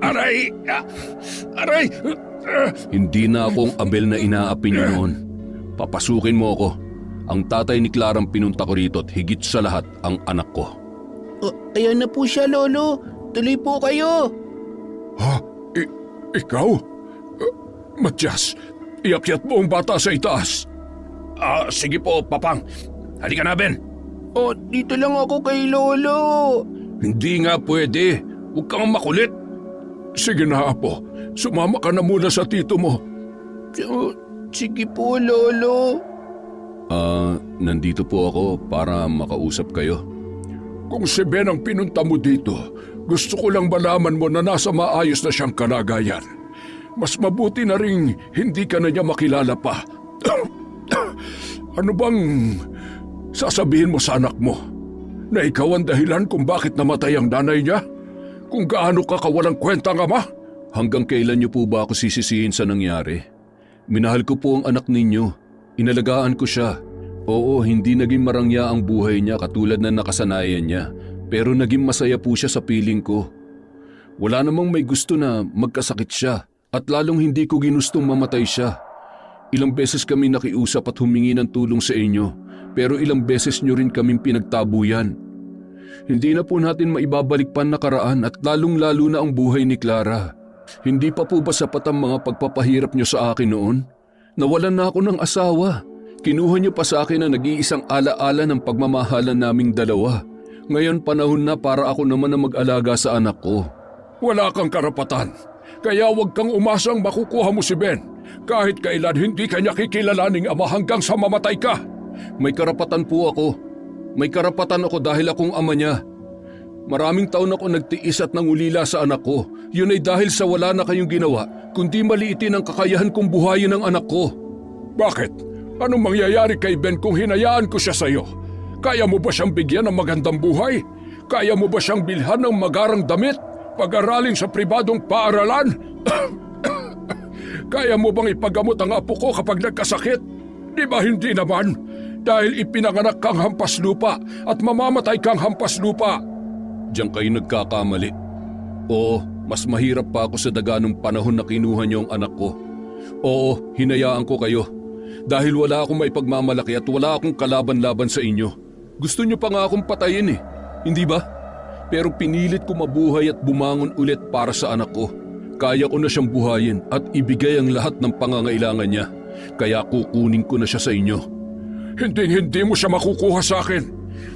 Aray! Aray! Hindi na akong Abel na inaapi niyo noon. Papasukin mo ako. Ang tatay ni Clarang pinunta ko rito at higit sa lahat ang anak ko. Ayan na po siya, Lolo. Tuloy po kayo. Ha? Ikaw? Matias, iakyat mo ang bata sa itaas. Sige po, Papang. Halika na, Ben. Dito lang ako kay Lolo. Hindi nga pwede. Huwag kang makulit. Sige na, apo. Sumama ka na muna sa tito mo. Sige po, Lolo. Nandito po ako para makausap kayo. Kung si Ben ang pinunta mo dito, gusto ko lang malaman mo na nasa maayos na siyang kalagayan. Mas mabuti na ring hindi ka na niya makilala pa. Ano bang sasabihin mo sa anak mo? Na ikaw ang dahilan kung bakit namatay ang nanay niya? Kung gaano ka kawalang kwentang ama? Hanggang kailan niyo po ba ako sisisihin sa nangyari? Minahal ko po ang anak ninyo. Inalagaan ko siya. Oo, hindi naging marangya ang buhay niya katulad na nakasanayan niya. Pero naging masaya po siya sa piling ko. Wala namang may gusto na magkasakit siya. At lalong hindi ko ginustong mamatay siya. Ilang beses kami nakiusap at humingi ng tulong sa inyo, pero ilang beses nyo rin kaming pinagtabuyan. Hindi na po natin maibabalik pa nakaraan at lalong-lalo na ang buhay ni Clara. Hindi pa po ba sapat ang mga pagpapahirap nyo sa akin noon? Nawalan na ako ng asawa. Kinuha nyo pa sa akin ang nag-iisang alaala ng pagmamahalan naming dalawa. Ngayon panahon na para ako naman ang mag-alaga sa anak ko. Wala kang karapatan. Kaya huwag kang umasang makukuha mo si Ben. Kahit kailan hindi ka niya kikilalaning ama hanggang sa mamatay ka. May karapatan po ako. May karapatan ako dahil akong ama niya. Maraming taon ako nagtiis at nangulila sa anak ko. Yun ay dahil sa wala na kayong ginawa, kundi maliitin ang kakayahan kong buhayin ang anak ko. Bakit? Anong mangyayari kay Ben kung hinayaan ko siya sa'yo? Kaya mo ba siyang bigyan ng magandang buhay? Kaya mo ba siyang bilhan ng magarang damit? Pag-aralin sa pribadong paaralan? Kaya mo bang ipagamot ang apo ko kapag nagkasakit? Di ba hindi naman? Dahil ipinanganak kang hampas lupa at mamamatay kang hampas lupa. Diyan kayo nagkakamali. Oo, mas mahirap pa ako sa daga nung panahon na kinuha niyo ang anak ko. Oo, hinayaan ko kayo. Dahil wala akong maipagmamalaki at wala akong kalaban-laban sa inyo. Gusto niyo pa nga akong patayin eh, hindi ba? Pero pinilit ko mabuhay at bumangon ulit para sa anak ko. Kaya ko na siyang buhayin at ibigay ang lahat ng pangangailangan niya. Kaya kukunin ko na siya sa inyo. Hindi mo siya makukuha sa akin.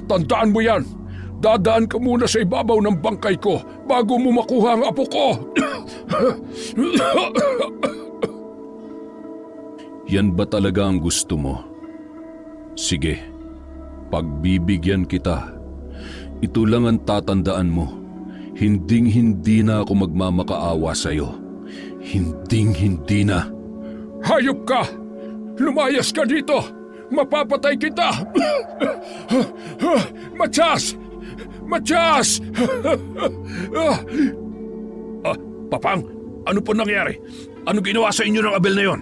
Tandaan mo yan. Dadaan ka muna sa ibabaw ng bangkay ko bago mo makuha ang apo ko. Yan ba talaga ang gusto mo? Sige, pagbibigyan kita. Ito lang ang tatandaan mo. Hinding-hindi na ako magmamakaawa sa'yo. Hinding-hindi na. Hayop ka! Lumayas ka dito! Mapapatay kita! Matyas! Matyas! Papang, ano po nangyari? Ano ginawa sa inyo ng Abel na yon?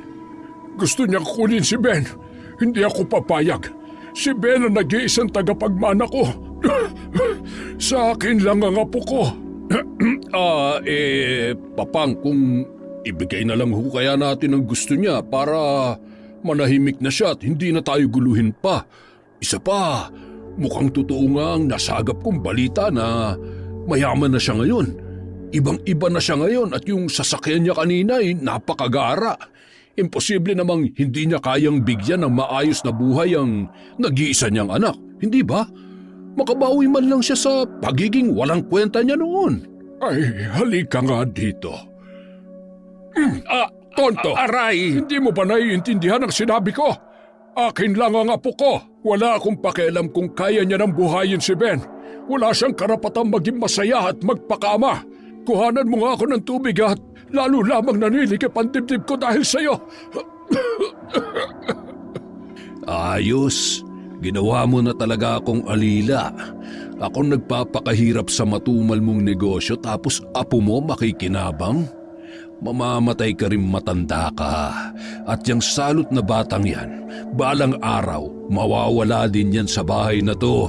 Gusto niya kunin si Ben. Hindi ako papayag. Si Ben ang nag-iisang tagapagmana ko. Sa akin lang ang apo ko. Papang, kung ibigay na lang ho kaya natin ang gusto niya para manahimik na siya at hindi na tayo guluhin pa. Isa pa, mukhang totoo nga ang nasagap kong balita na mayaman na siya ngayon. Ibang-iba na siya ngayon at yung sasakyan niya kanina ay napakagara. Imposible namang hindi niya kayang bigyan ng maayos na buhay ang nag-iisa niyang anak, hindi ba? Makabawi man lang siya sa pagiging walang kwenta niya noon. Ay, halika nga dito. Tonto, Aray! hindi mo ba naiintindihan ang sinabi ko? Akin lang ang apo ko. Wala akong pakialam kung kaya niya nang buhayin si Ben. Wala siyang karapatang maging masaya at magpakaama. Kuhanan mo nga ako ng tubig at lalo lamang nanilikip ang dibdib ko dahil sa'yo. Ayos, ginawa mo na talaga akong alila. Ako nagpapakahirap sa matumal mong negosyo tapos apo mo makikinabang? Mamamatay ka rin matanda ka. At yung salot na batang yan, balang araw, mawawala din yan sa bahay na to.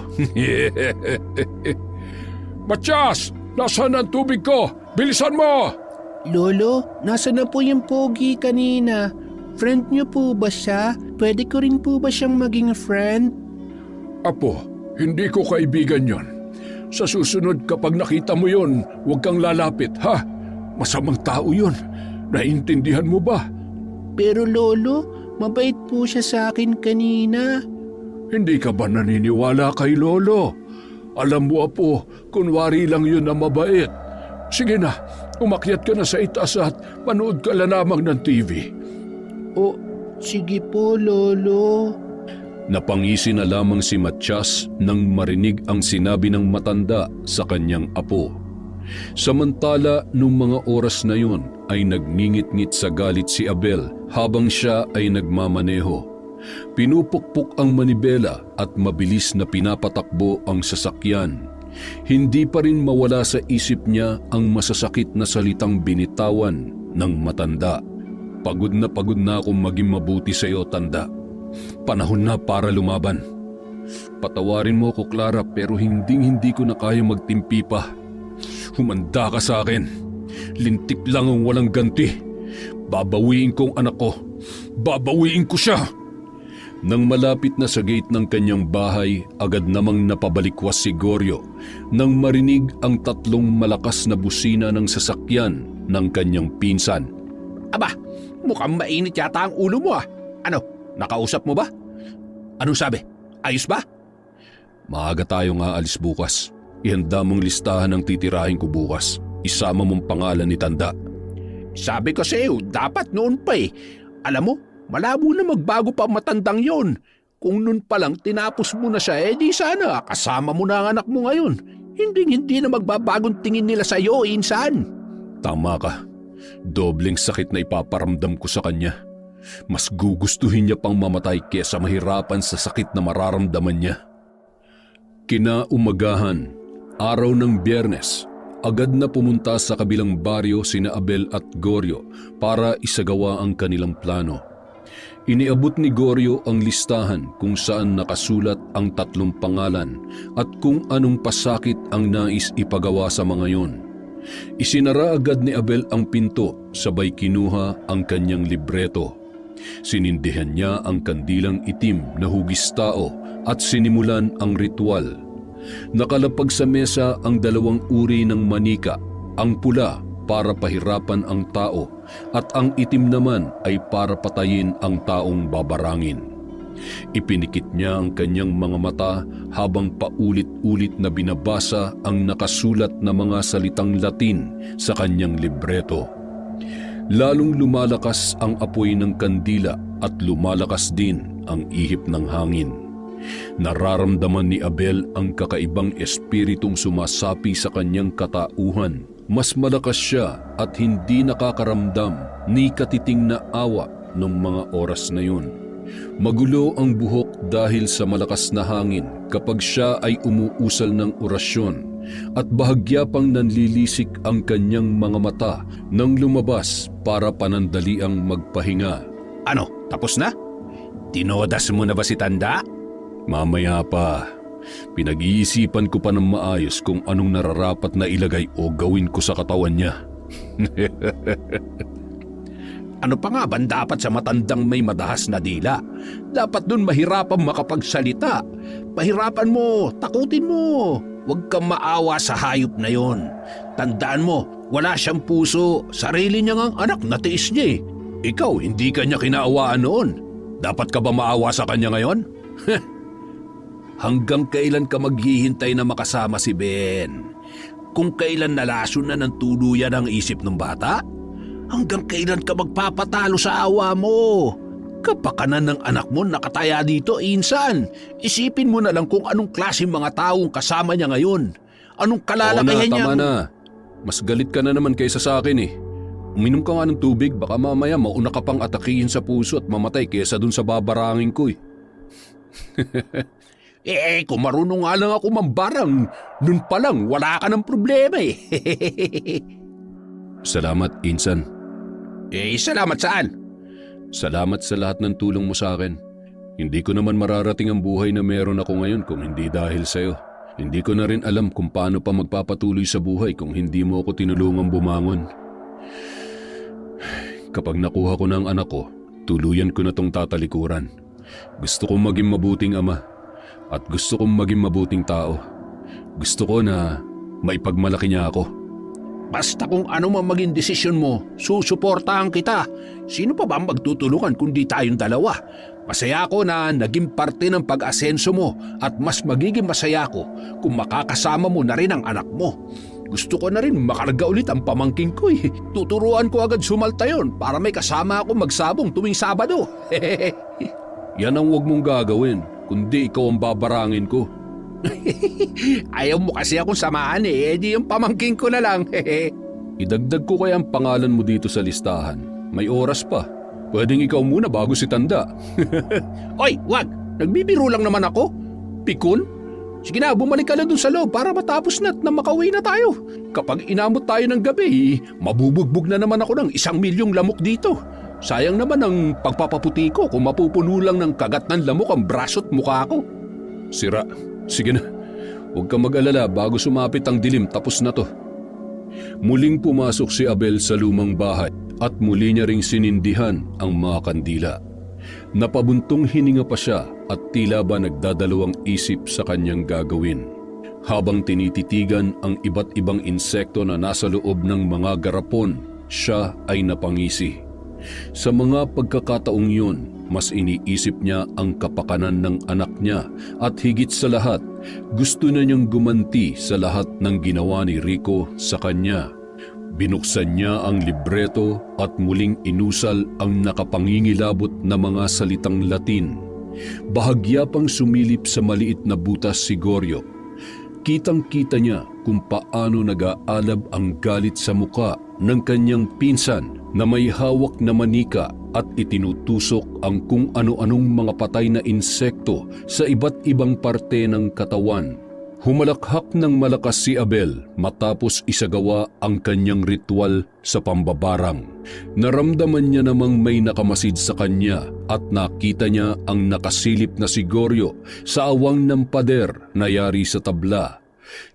Matyas, nasaan ang tubig ko? Bilisan mo! Lolo, nasa na po yung pogi kanina? Friend niyo po ba siya? Pwede ko rin po ba siyang maging friend? Apo, hindi ko kaibigan yon. Sa susunod kapag nakita mo yon, huwag kang lalapit, ha? Masamang tao yun. Naintindihan mo ba? Pero Lolo, mabait po siya sa akin kanina. Hindi ka ba naniniwala kay Lolo? Alam mo, Apo, kunwari lang yun na mabait. Sige na, umakyat ka na sa itaas at manood ka lang lamang ng TV. O, sige po, Lolo. Napangisi na lamang si Matyas nang marinig ang sinabi ng matanda sa kanyang apo. Samantala, nung mga oras na yun ay nagngingit-ngit sa galit si Abel habang siya ay nagmamaneho. Pinupukpok ang manibela at mabilis na pinapatakbo ang sasakyan. Hindi pa rin mawala sa isip niya ang masasakit na salitang binitawan ng matanda. Pagod na akong maging mabuti sa iyo, tanda. Panahon na para lumaban. Patawarin mo ako, Clara, pero hindi ko na kaya magtimpi pa. Humanda ka sa akin. Lintik lang ang walang ganti. Babawiin ko ang anak ko. Babawiin ko siya. Nang malapit na sa gate ng kanyang bahay, agad namang napabalikwas si Goryo nang marinig ang tatlong malakas na busina ng sasakyan ng kanyang pinsan. Aba, mukhang mainit yata ang ulo mo ah. Ano, nakausap mo ba? Anong sabi? Ayos ba? Maaga tayong aalis bukas. Ihanda mong listahan ng titirahin ko bukas. Isama mong pangalan ni Tanda. Sabi ko sa iyo, dapat noon pa eh. Alam mo, malabo na magbago pa matandang yon. Kung noon pa lang tinapos mo na siya, di sana kasama mo na ang anak mo ngayon. Hindi na magbabagong tingin nila sa iyo, insan. Tama ka. Dobleng sakit na ipaparamdam ko sa kanya. Mas gugustuhin niya pang mamatay kesa mahirapan sa sakit na mararamdaman niya. Kinaumagahan, araw ng Biyernes, agad na pumunta sa kabilang baryo sina Abel at Goryo para isagawa ang kanilang plano. Iniabot ni Goryo ang listahan kung saan nakasulat ang tatlong pangalan at kung anong pasakit ang nais ipagawa sa mga yon. Isinara agad ni Abel ang pinto, sabay kinuha ang kanyang libreto. Sinindihan niya ang kandilang itim na hugis tao at sinimulan ang ritual. Nakalapag sa mesa ang 2 uri ng manika, ang pula para pahirapan ang tao at ang itim naman ay para patayin ang taong babarangin. Ipinikit niya ang kanyang mga mata habang paulit-ulit na binabasa ang nakasulat na mga salitang Latin sa kanyang libreto. Lalong lumalakas ang apoy ng kandila at lumalakas din ang ihip ng hangin. Nararamdaman ni Abel ang kakaibang espiritong sumasapi sa kanyang katauhan. Mas malakas siya at hindi nakakaramdam ni katiting na awa noong mga oras na yun. Magulo ang buhok dahil sa malakas na hangin kapag siya ay umuusal ng orasyon at bahagya pang nanlilisik ang kanyang mga mata nang lumabas para panandaliang magpahinga. Ano, tapos na? Tinodas mo na ba si Tanda? Mamaya pa. Pinag-iisipan ko pa ng maayos kung anong nararapat na ilagay o gawin ko sa katawan niya. Ano pa nga ban dapat sa matandang may madahas na dila? Dapat dun mahirapan makapagsalita. Pahirapan mo, takutin mo. Huwag kang maawa sa hayop na yon. Tandaan mo, wala siyang puso. Sarili niya ngang anak na tiis niya eh. Ikaw, hindi ka niya kinaawaan noon. Dapat ka ba maawa sa kanya ngayon? Hanggang kailan ka maghihintay na makasama si Ben? Kung kailan nalason na ng tuluyan ang isip ng bata? Hanggang kailan ka magpapatalo sa awa mo? Kapakanan ng anak mo nakataya dito, insan. Isipin mo na lang kung anong klaseng mga taong kasama niya ngayon. Anong kalalakayan niya? Tama na. Mas galit ka na naman kaysa sa akin eh. Uminom ka nga ng tubig, baka mamaya mauna ka pang atakihin sa puso at mamatay kaysa dun sa babarangin ko eh. Kung marunong nga lang ako mambarang, nun pa lang wala ka ng problema eh. Salamat, insan. Salamat saan? Salamat sa lahat ng tulong mo sa akin. Hindi ko naman mararating ang buhay na meron ako ngayon kung hindi dahil sa'yo. Hindi ko na rin alam kung paano pa magpapatuloy sa buhay kung hindi mo ako tinulungang bumangon. Kapag nakuha ko na ang anak ko, tuluyan ko na tong tatalikuran. Gusto kong maging mabuting ama at gusto kong maging mabuting tao. Gusto ko na maipagmalaki niya ako. Basta kung ano man maging desisyon mo, susuportahan kita. Sino pa ba ang magtutulungan kundi tayong dalawa? Masaya ako na naging parte ng pag-asenso mo at mas magiging masaya ako kung makakasama mo na rin ang anak mo. Gusto ko na rin makarga ulit ang pamangking ko eh. Tuturuan ko agad sumalta yon para may kasama ako magsabong tuwing Sabado. Yan ang huwag mong gagawin, kundi ikaw ang babarangin ko. Ayaw mo kasi akong samahan eh, di yung pamangking ko na lang. Idagdag ko kaya ang pangalan mo dito sa listahan. May oras pa. Pwedeng ikaw muna bago si Tanda. Oy, wag! Nagbibiro lang naman ako. Pikon? Sige na, bumalik ka na dun sa loob para matapos na at na makauwi na tayo. Kapag inamot tayo ng gabi, mabubugbog na naman ako ng 1,000,000 lamok dito. Sayang naman ang pagpapaputi ko kung mapupuno lang ng kagat ng lamok ang braso at mukha ko. Sira. Sige na, huwag kang mag-alala bago sumapit ang dilim, tapos na to. Muling pumasok si Abel sa lumang bahay at muli niya ring sinindihan ang mga kandila. Napabuntong hininga pa siya at tila ba nagdadalawang isip sa kanyang gagawin. Habang tinititigan ang iba't ibang insekto na nasa loob ng mga garapon, siya ay napangisi. Sa mga pagkakataong yun, mas iniisip niya ang kapakanan ng anak niya at higit sa lahat, gusto na niyang gumanti sa lahat ng ginawa ni Rico sa kanya. Binuksan niya ang libreto at muling inusal ang nakapangingilabot na mga salitang Latin. Bahagya pang sumilip sa maliit na butas si Goryo. Kitang-kita niya kung paano nag-aalab ang galit sa muka ng kanyang pinsan na may hawak na manika at itinutusok ang kung ano-anong mga patay na insekto sa iba't ibang parte ng katawan. Humalakhak ng malakas si Abel matapos isagawa ang kanyang ritual sa pambabarang. Naramdaman niya namang may nakamasid sa kanya at nakita niya ang nakasilip na si Goryo sa awang ng pader na yari sa tabla.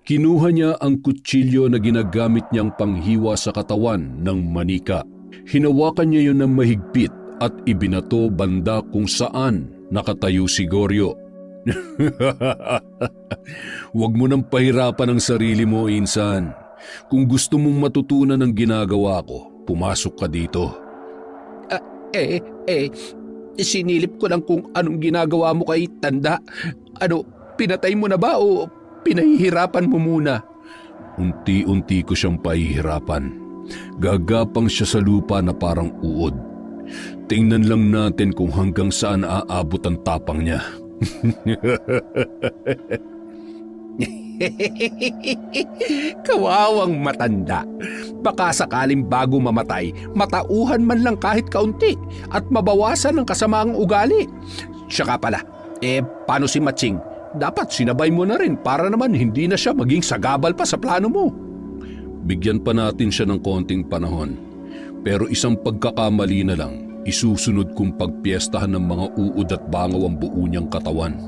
Kinuha niya ang kutsilyo na ginagamit niyang panghiwa sa katawan ng manika. Hinawakan niya yun ng mahigpit at ibinato banda kung saan nakatayo si Goryo. Huwag mo nang pahirapan ang sarili mo, Insan. Kung gusto mong matutunan ang ginagawa ko, pumasok ka dito. Sinilip ko lang kung anong ginagawa mo kay Tanda. Pinatay mo na ba o pinahihirapan mo muna? Unti-unti ko siyang pahihirapan. Gagapang siya sa lupa na parang uod. Tingnan lang natin kung hanggang saan aabot ang tapang niya. Kawawang matanda. Baka sakaling bago mamatay, matauhan man lang kahit kaunti at mabawasan ang kasamaang ugali. Tsaka pala, paano si Matching? Dapat sinabay mo na rin para naman hindi na siya maging sagabal pa sa plano mo. Bigyan pa natin siya ng konting panahon. Pero isang pagkakamali na lang, isusunod kong pagpiestahan ng mga uod at bangaw ang buo niyang katawan.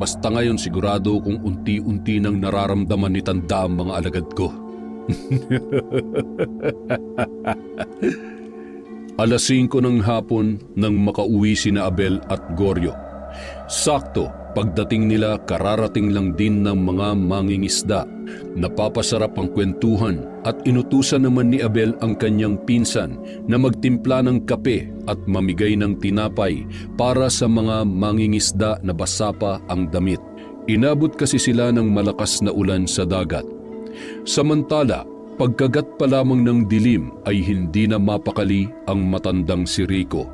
Basta ngayon sigurado kung unti-unti nang nararamdaman ni Tanda ang mga alagad ko. Alas 5 ng hapon nang makauwi sina Abel at Goryo. Sakto, pagdating nila kararating lang din ng mga mangingisda. Napapasarap ang kwentuhan at inutusan naman ni Abel ang kanyang pinsan na magtimpla ng kape at mamigay ng tinapay para sa mga mangingisda na basa pa ang damit. Inabot kasi sila ng malakas na ulan sa dagat. Samantala, pagkagat pa lamang ng dilim ay hindi na mapakali ang matandang si Rico.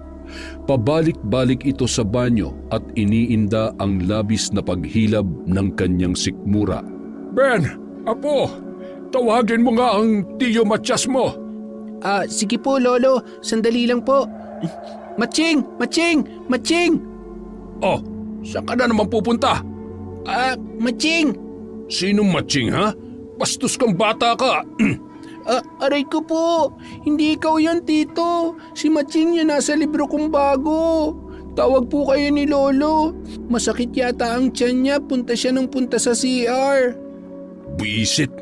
Pabalik-balik ito sa banyo at iniinda ang labis na paghilab ng kanyang sikmura. Ben, apo, tawagin mo nga ang tiyo Matyas mo. Sige po, Lolo. Sandali lang po. Matching! Matching! Matching! Oh, saan ka na naman pupunta? Matching! Sinong Matching, ha? Bastos kang bata ka. Aray ko po. Hindi ikaw yan, Tito. Si Matching yan nasa libro kong bago. Tawag po kayo ni Lolo. Masakit yata ang tiyan niya. Punta siya ng punta sa CR. Bisit.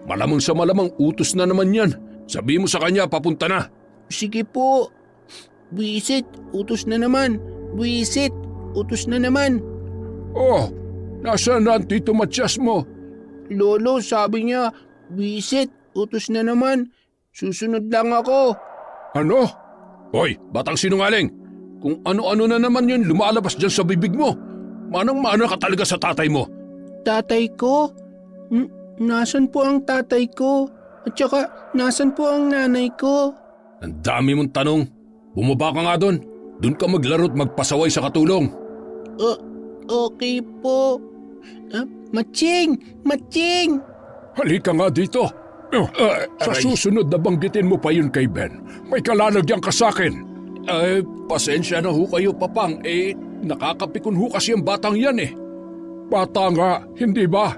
Malamang sa malamang utos na naman yan. Sabi mo sa kanya, papunta na. Sige po. Buisit, utos na naman. Buisit, utos na naman. Oh, nasaan na ang tito Matyas mo? Lolo, sabi niya, buisit, utos na naman. Susunod lang ako. Ano? Hoy, batang sinungaling. Kung ano-ano na naman yun lumalabas dyan sa bibig mo. Manang-mana ka talaga sa tatay mo. Tatay ko? Nasaan po ang tatay ko? At saka, nasaan po ang nanay ko? Ang dami mong tanong. Bumaba ka nga doon. Doon ka maglaro't magpasaway sa katulong. Okay po. Matching! Matching! Halika nga dito. Sa susunod na banggitin mo pa yun kay Ben. May kalalagyan ka sa akin. Pasensya na ho kayo, Papang. Nakakapikon ho kasi ang batang yan eh. Bata nga, hindi ba?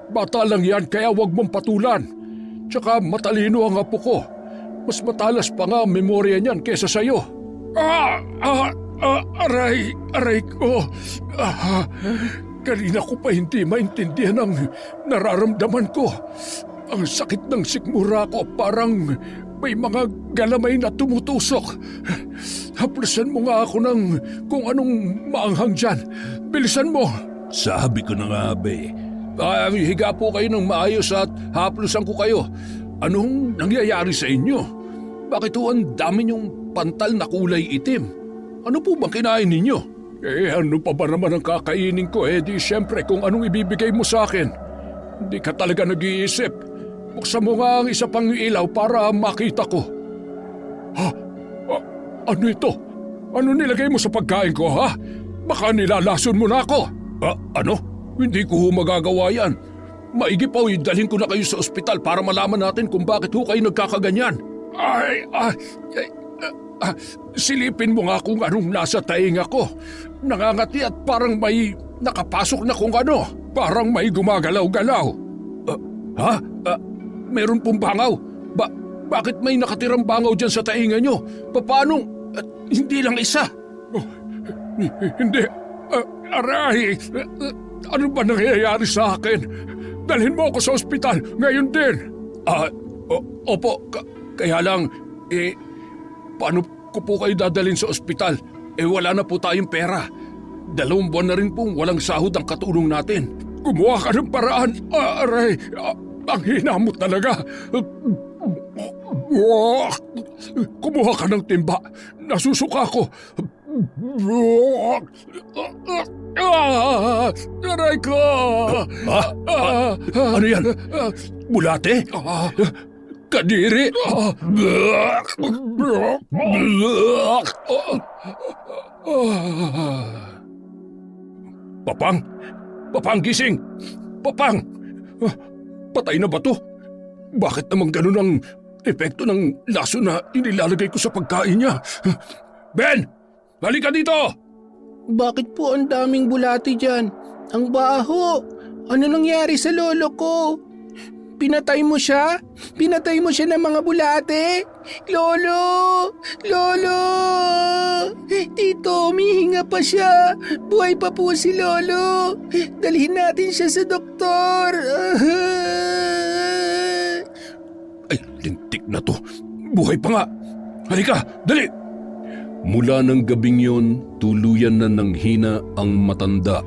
Bata lang yan kaya wag mong patulan. Tsaka matalino ang apo ko. Mas matalas pa nga ang memorya niyan kesa sa'yo. Aray ko. Kanina ko pa hindi maintindihan ang nararamdaman ko. Ang sakit ng sikmura ko parang may mga galamay na tumutusok. Haplusan mo nga ako ng kung anong maanghang dyan. Bilisan mo. Sabi ko na nga, Abe. Higa po kayo ng maayos at haplusan ko kayo. Anong nangyayari sa inyo? Bakit ho ang dami niyong pantal na kulay itim? Ano po bang kinain ninyo? Ano pa ba naman ang kakainin ko? Di siyempre kung anong ibibigay mo sa akin. Hindi ka talaga nag-iisip. Buksan mo nga ang isa pang ilaw para makita ko. Ano ito? Ano nilagay mo sa pagkain ko, ha? Baka nilalason mo na ako. Ano? Hindi ko magagawa yan. Maigi pa dalhin ko na kayo sa ospital para malaman natin kung bakit ho kayo nagkakaganyan. Silipin mo nga kung anong nasa tainga ko. Nangangati at parang may nakapasok na kung ano. Parang may gumagalaw-galaw. Meron pong bangaw. Bakit may nakatirang bangaw dyan sa tainga nyo? Paano? Hindi lang isa. Hindi. Aray! Ano ba nangyayari sa akin? Dalhin mo ako sa ospital ngayon din. Opo. Kaya lang, paano ko po kayo dadalhin sa ospital? Wala na po tayong pera. 2 buwan na rin pong walang sahod ang katulong natin. Gumawa ka ng paraan. Aray, ang hina mo talaga. Kumuha ka ng timba. Nasusuka ko. Aray ko! Ano yan? Bulate? Kadiri! Papang! Papang, gising! Papang! Patay na ba to? Bakit naman ganun ang epekto ng laso na inilalagay ko sa pagkain niya? Ben! Halika dito! Bakit po ang daming bulati dyan? Ang baho! Ano nangyari sa lolo ko? Pinatay mo siya? Pinatay mo siya ng mga bulate? Lolo! Lolo! Tito, humihinga pa siya. Buhay pa po si Lolo. Dalhin natin siya sa doktor. Ay, lintik na to. Buhay pa nga. Halika, dali! Mula ng gabing yon, tuluyan na nanghina ang matanda.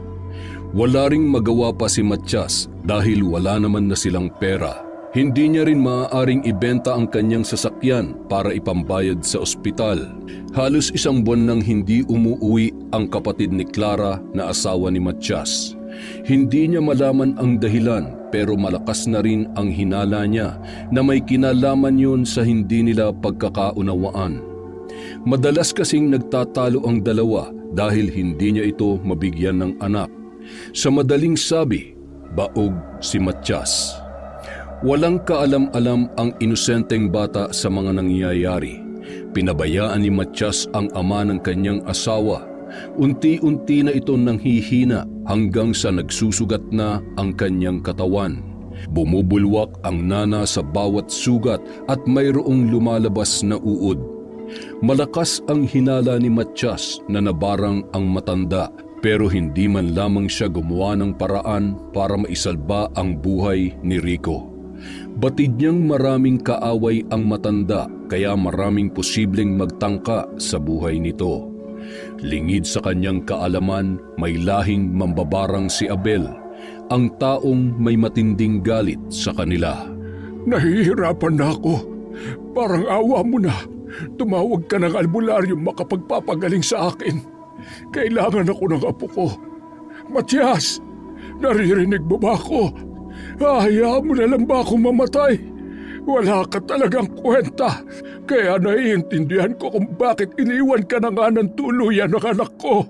Wala ring magawa pa si Matias dahil wala naman na silang pera. Hindi niya rin maaaring ibenta ang kanyang sasakyan para ipambayad sa ospital. Halos 1 buwan nang hindi umuuwi ang kapatid ni Clara na asawa ni Matias. Hindi niya malaman ang dahilan pero malakas na rin ang hinala niya na may kinalaman yun sa hindi nila pagkakaunawaan. Madalas kasing nagtatalo ang dalawa dahil hindi niya ito mabigyan ng anak. Sa madaling sabi, baog si Matias. Walang kaalam-alam ang inosenteng bata sa mga nangyayari. Pinabayaan ni Matias ang ama ng kanyang asawa. Unti-unti na ito nanghihina hanggang sa nagsusugat na ang kanyang katawan. Bumubulwak ang nana sa bawat sugat at mayroong lumalabas na uod. Malakas ang hinala ni Matias na nabarang ang matanda pero hindi man lamang siya gumawa ng paraan para maisalba ang buhay ni Rico. Batid niyang maraming kaaway ang matanda kaya maraming posibleng magtangka sa buhay nito. Lingid sa kanyang kaalaman, may lahing mambabarang si Abel, ang taong may matinding galit sa kanila. Nahihirapan na ako. Parang awa mo na. Tumawag ka ng albularyong makapagpapagaling sa akin. Kailangan ako ng apo ko. Matias, naririnig mo ba ako? Hayaan mo na lang ba akong mamatay? Wala ka talagang kwenta. Kaya naiintindihan ko kung bakit iniwan ka na nga ng tuluyan ng anak ko.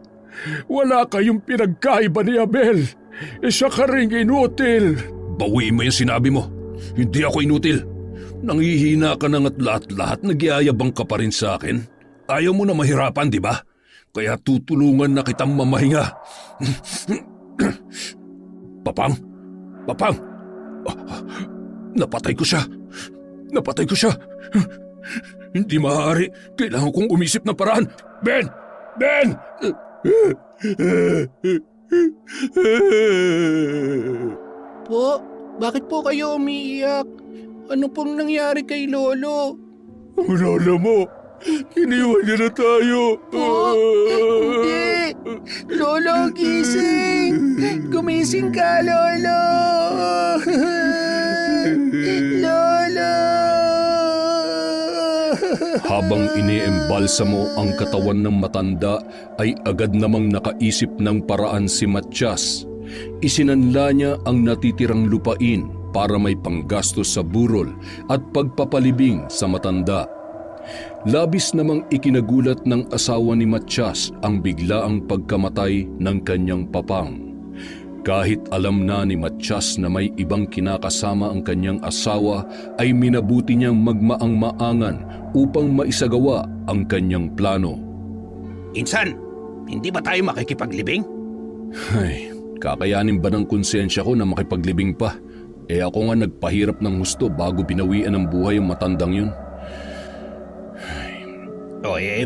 Wala kayong pinagkaiba ni Abel. Isa ka ring inutil. Bawiin mo yung sinabi mo. Hindi ako inutil. Nanghihina ka na nga't lahat-lahat nagyayabang ka pa rin sa akin. Ayaw mo na mahirapan, di ba? Kaya tutulungan na kitang mamahinga. Papang! Papang! Napatay ko siya! Napatay ko siya! Hindi maaari. Kailangan kong umisip ng paraan. Ben! Ben! Po, bakit po kayo umiiyak? Ano pong nangyari kay Lolo? Ang lola mo, iniwan niya na tayo. Po, hindi! Lolo, gising! Gumising ka, Lolo! Lolo! Habang iniembalsamo ang katawan ng matanda ay agad namang nakaisip ng paraan si Matias. Isinanla niya ang natitirang lupain para may panggastos sa burol at pagpapalibing sa matanda. Labis namang ikinagulat ng asawa ni Matias ang biglaang pagkamatay ng kanyang papang. Kahit alam na ni Matias na may ibang kinakasama ang kanyang asawa, ay minabuti niyang magmaang-maangan upang maisagawa ang kanyang plano. Insan, hindi ba tayo makikipaglibing? Ay, kakayanin ba ng konsensya ko na makipaglibing pa? Ako nga nagpahirap ng husto bago binawian ng buhay ang matandang yun.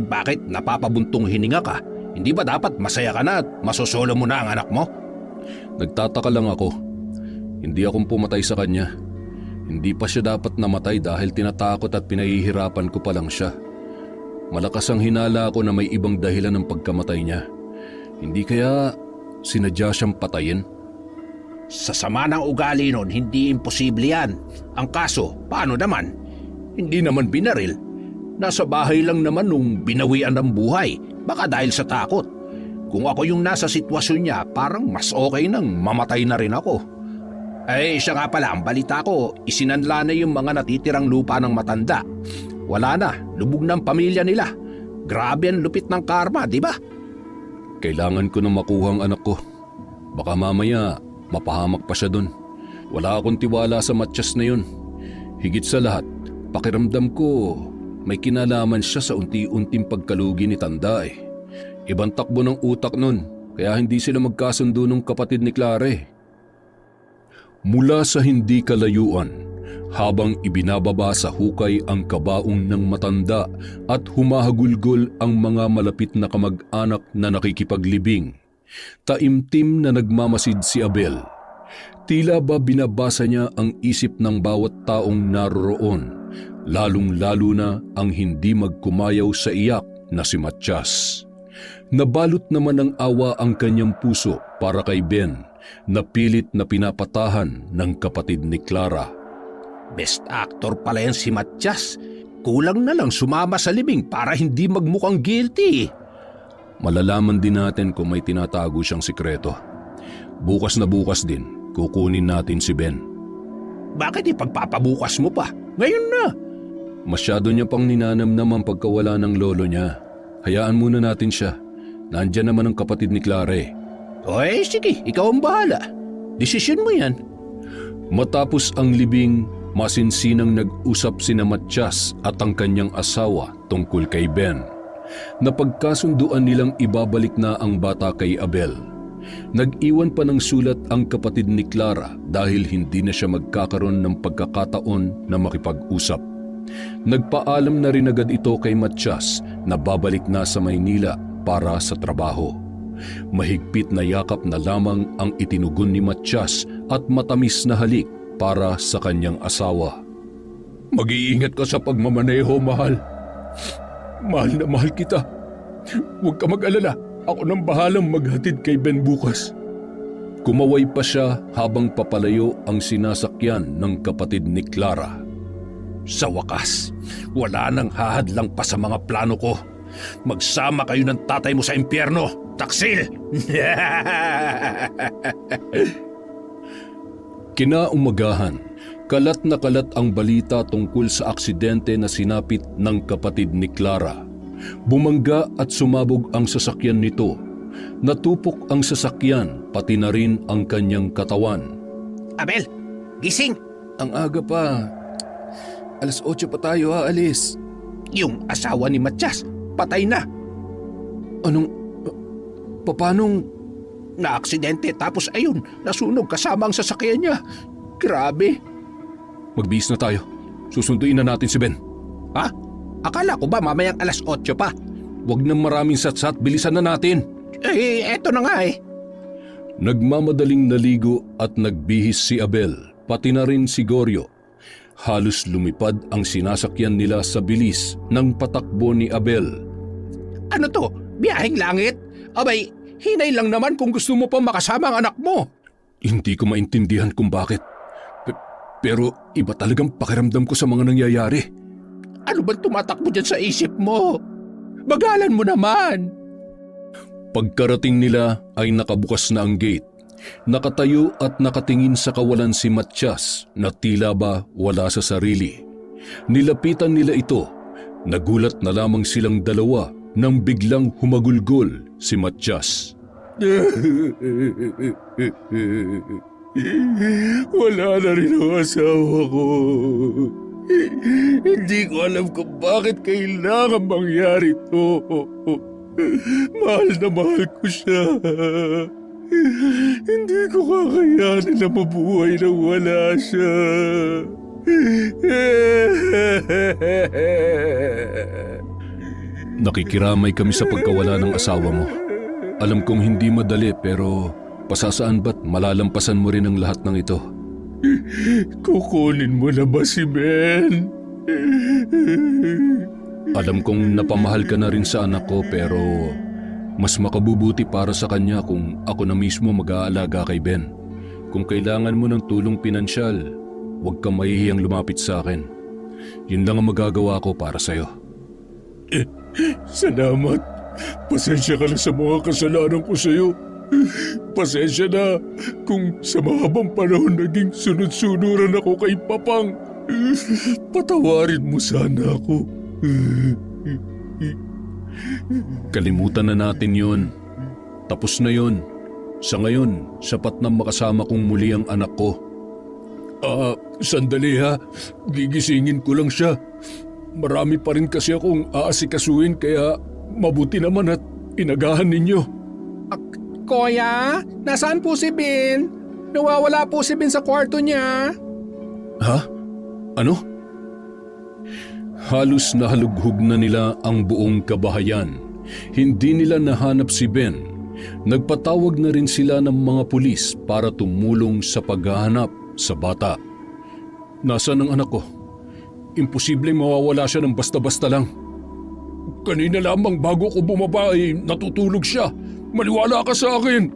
Bakit napapabuntong hininga ka? Hindi ba dapat masaya ka na at masosolo mo na ang anak mo? Nagtataka lang ako. Hindi akong pumatay sa kanya. Hindi pa siya dapat namatay dahil tinatakot at pinahihirapan ko pa lang siya. Malakas ang hinala ko na may ibang dahilan ng pagkamatay niya. Hindi kaya sinadya siyang patayin? Sa sama ng ugali nun, hindi imposible yan. Ang kaso, paano naman? Hindi naman binaril. Nasa bahay lang naman nung binawian ng buhay. Baka dahil sa takot. Kung ako yung nasa sitwasyon niya, parang mas okay nang mamatay na rin ako. Ay, siya nga pala, ang balita ko, isinanla na yung mga natitirang lupa ng matanda. Wala na, lubog ng pamilya nila. Grabe ang lupit ng karma, di ba? Kailangan ko na makuha ang anak ko. Baka mamaya mapahamak pa siya dun. Wala akong tiwala sa Matiyas na yun. Higit sa lahat, pakiramdam ko may kinalaman siya sa unti-unting pagkalugi ni Tanda eh. Ibang takbo ng utak nun, kaya hindi sila magkasundo ng kapatid ni Clara eh. Mula sa hindi kalayuan, habang ibinababa sa hukay ang kabaong ng matanda at humahagulgol ang mga malapit na kamag-anak na nakikipaglibing, taimtim na nagmamasid si Abel. Tila ba binabasa niya ang isip ng bawat taong naroroon, lalong-lalo na ang hindi magkumayaw sa iyak na si Matiyas. Nabalot naman ng awa ang kanyang puso para kay Ben, na pilit na pinapatahan ng kapatid ni Clara. Best actor pala yan si Matiyas. Kulang na lang sumama sa libing para hindi magmukhang guilty. Malalaman din natin kung may tinatago siyang sikreto. Bukas na bukas din, kukunin natin si Ben. Bakit ipagpapabukas mo pa? Ngayon na! Masyado niya pang ninanamnam ang pagkawala ng lolo niya. Hayaan muna natin siya. Nandiyan naman ang kapatid ni Clara eh. Oy, sige, ikaw ang bahala. Desisyon mo yan. Matapos ang libing, masinsinang nag-usap sina Matiyas at ang kanyang asawa tungkol kay Ben. Napagkasunduan nilang ibabalik na ang bata kay Abel. Nag-iwan pa ng sulat ang kapatid ni Clara dahil hindi na siya magkakaroon ng pagkakataon na makipag-usap. Nagpaalam na rin agad ito kay Matiyas na babalik na sa Maynila para sa trabaho. Mahigpit na yakap na lamang ang itinugon ni Matiyas at matamis na halik para sa kanyang asawa. Mag-iingat ka sa pagmamaneho, mahal. Mahal na mahal kita. Huwag ka mag-alala. Ako nang bahalang maghatid kay Ben bukas. Kumaway pa siya habang papalayo ang sinasakyan ng kapatid ni Clara. Sa wakas, wala nang hahadlang pa sa mga plano ko. Magsama kayo ng tatay mo sa impyerno, Taksil! Kinaumagahan, kalat na kalat ang balita tungkol sa aksidente na sinapit ng kapatid ni Clara. Bumangga at sumabog ang sasakyan nito. Natupok ang sasakyan, pati na rin ang kanyang katawan. Abel, gising! Ang aga pa. 8:00 pa tayo aalis. Yung asawa ni Matiyas, patay na. Paanong? Na-aksidente tapos ayun, nasunog kasama ang sasakyan niya. Grabe. Magbihis na tayo. Susunduin na natin si Ben. Ha? Akala ko ba mamayang 8:00 pa? Huwag nang maraming satsat, bilisan na natin. Eto na nga eh. Nagmamadaling naligo at nagbihis si Abel, pati na rin si Goryo. Halos lumipad ang sinasakyan nila sa bilis ng patakbo ni Abel. Ano to? Biyaheng langit? Abay, hinay lang naman kung gusto mo pa makasama ang anak mo. Hindi ko maintindihan kung bakit. Pero iba talagang pakiramdam ko sa mga nangyayari. Ano bang tumatakbo dyan sa isip mo? Bagalan mo naman. Pagkarating nila ay nakabukas na ang gate. Nakatayo at nakatingin sa kawalan si Matiyas na tila ba wala sa sarili. Nilapitan nila ito. Nagulat na lamang silang dalawa nang biglang humagulgol si Matiyas. Wala na rin ang asawa ko. Hindi ko alam kung bakit kailangan mangyari to. Mahal na mahal ko siya. Hindi ko kakayanin na mabuhay nang wala siya. Nakikiramay kami sa pagkawala ng asawa mo. Alam kong hindi madali pero pasasaan ba't malalampasan mo rin ang lahat ng ito? Kukunin mo na ba si Ben? Alam kong napamahal ka na rin sa anak ko pero Mas makabubuti para sa kanya kung ako na mismo mag-aalaga kay Ben. Kung kailangan mo ng tulong pinansyal, huwag kang mahihiyang lumapit sa akin. Yun lang ang magagawa ko para sa'yo. Salamat. Pasensya ka na sa mga kasalanan ko sa'yo. Pasensya na kung sa mahabang panahon naging sunod-sunuran ako kay Papang. Patawarin mo sana ako. Kalimutan na natin yun. Tapos na yun. Sa ngayon, sapat na makasama kong muli ang anak ko. Sandali ha. Gigisingin ko lang siya. Marami pa rin kasi akong aasikasuhin kaya mabuti naman at inagahan ninyo. Kuya, nasaan po si Ben? Nawawala po si Ben sa kwarto niya. Ha? Ano? Halos nahalughog na nila ang buong kabahayan. Hindi nila nahanap si Ben. Nagpatawag na rin sila ng mga pulis para tumulong sa paghahanap sa bata. Nasaan ang anak ko? Imposibleng mawawala siya ng basta-basta lang. Kanina lamang bago ko bumaba ay natutulog siya. Maniwala ka sa akin.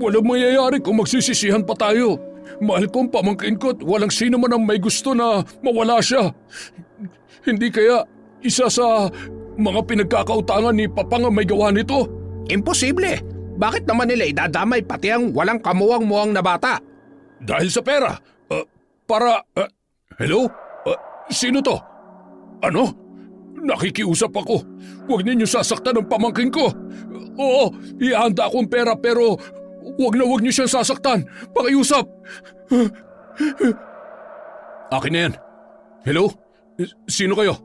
Walang mangyayari kung magsisisihan pa tayo. Mahal kong pamangkin ko at walang sino man ang may gusto na mawala siya. Hindi kaya isa sa mga pinagkakautangan ni Papang ang may gawa nito? Imposible! Bakit naman nila idadamay pati ang walang kamuwang-muwang na bata? Dahil sa pera. Hello? Sino to? Ano? Nakikiusap ako. Huwag ninyo sasaktan ang pamangkin ko. Oo, ihanda akong pera pero huwag niyo siyang sasaktan. Pakiusap. Akin na yan. Hello? Sino kayo?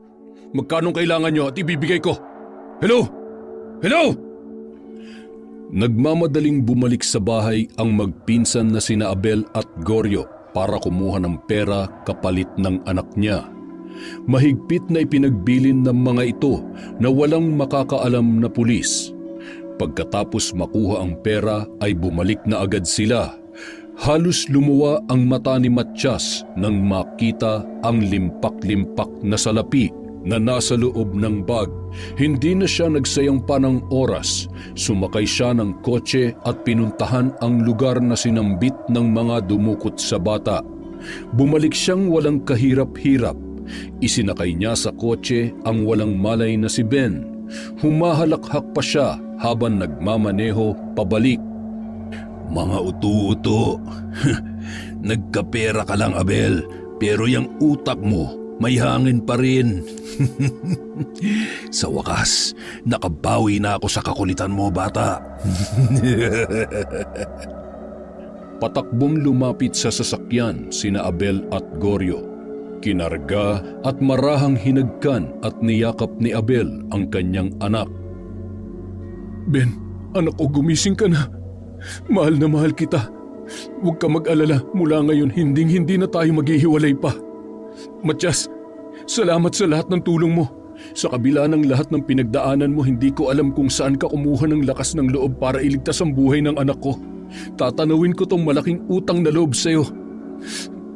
Magkanong kailangan nyo at ibibigay ko? Hello? Hello? Nagmamadaling bumalik sa bahay ang magpinsan na sina Abel at Goryo para kumuha ng pera kapalit ng anak niya. Mahigpit na ipinagbilin ng mga ito na walang makakaalam na pulis. Pagkatapos makuha ang pera ay bumalik na agad sila. Halos lumuwa ang mata ni Matyas nang makita ang limpak-limpak na salapi na nasa loob ng bag. Hindi na siya nagsayang pa ng oras. Sumakay siya ng kotse at pinuntahan ang lugar na sinambit ng mga dumukot sa bata. Bumalik siyang walang kahirap-hirap. Isinakay niya sa kotse ang walang malay na si Ben. Humahalakhak pa siya habang nagmamaneho pabalik. Mga uto-uto. Nagkapera ka lang, Abel, pero yung utak mo may hangin pa rin. Sa wakas, nakabawi na ako sa kakulitan mo, bata. Patakbong lumapit sa sasakyan sina Abel at Goryo. Kinarga at marahang hinagkan at niyakap ni Abel ang kanyang anak. Ben, anak ko, gumising ka na. Mahal na mahal kita. Huwag ka mag-alala, mula ngayon hinding-hindi na tayo maghihiwalay pa. Matyas, salamat sa lahat ng tulong mo. Sa kabila ng lahat ng pinagdaanan mo, hindi ko alam kung saan ka kumuha ng lakas ng loob para iligtas ang buhay ng anak ko. Tatanawin ko tong malaking utang na loob sa'yo.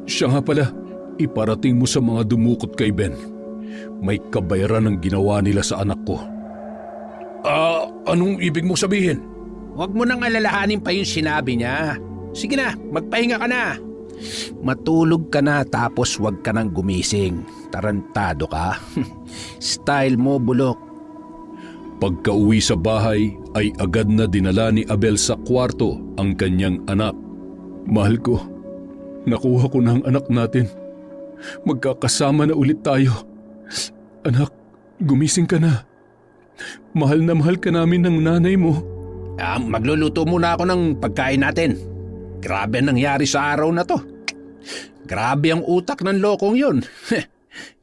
Siya nga pala, iparating mo sa mga dumukot kay Ben. May kabayaran ang ginawa nila sa anak ko. Anong ibig mong sabihin? Huwag mo nang alalahanin pa yung sinabi niya. Sige na, magpahinga ka na. Matulog ka na tapos huwag ka nang gumising. Tarantado ka. Style mo, bulok. Pagka-uwi sa bahay ay agad na dinala ni Abel sa kwarto ang kanyang anak. Mahal ko, nakuha ko na ang anak natin. Magkakasama na ulit tayo. Anak, gumising ka na. Mahal na mahal ka namin ng nanay mo. Magluluto muna ako ng pagkain natin. Grabe ang nangyari sa araw na to. Grabe ang utak ng lokong yun.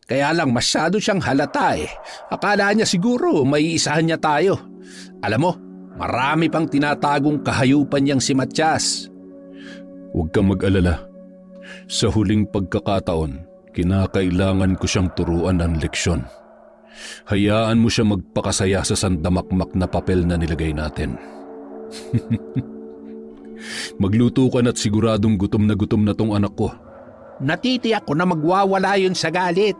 Kaya lang masyado siyang halata eh. Akala niya siguro may isahan niya tayo. Alam mo, marami pang tinatagong kahayupan niyang si Matyas. Huwag kang mag-alala. Sa huling pagkakataon, kinakailangan ko siyang turuan ng leksyon. Hayaan mo siya magpakasaya sa sandamakmak na papel na nilagay natin. Magluto ka na't siguradong gutom na tong anak ko. Natitiyak ko na magwawala yun sa galit.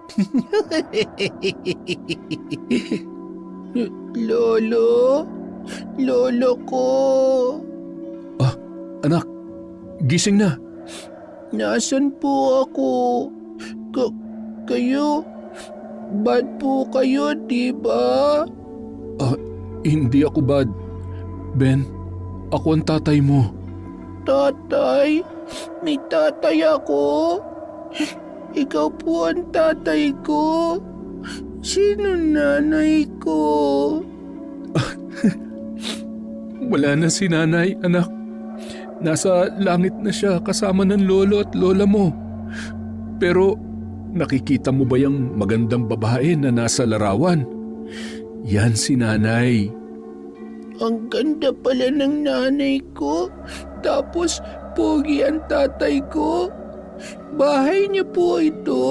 Lolo, Lolo ko. Anak, gising na. Nasaan po ako? Kayo? Bad po kayo, di ba? Hindi ako bad. Ben, ako ang tatay mo. Tatay? May tatay ako? Ikaw po ang tatay ko? Sino nanay ko? Wala na si nanay, anak. Nasa langit na siya kasama ng lolo at lola mo. Pero nakikita mo ba yung magandang babae na nasa larawan? Yan si nanay. Ang ganda pala ng nanay ko. Tapos pogi ang tatay ko. Bahay niya po ito.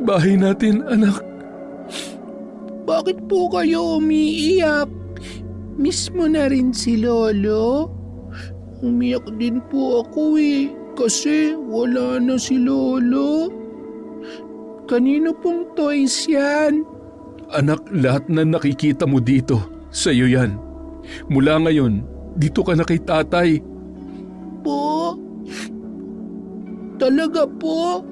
Bahay natin, anak. Bakit po kayo umiiyak? Miss mo na rin si Lolo? Umiyak din po ako kasi wala na si Lolo. Kanino pong toys yan? Anak, lahat na nakikita mo dito, sa'yo yan. Mula ngayon, dito ka na kay tatay. Po? Talaga po?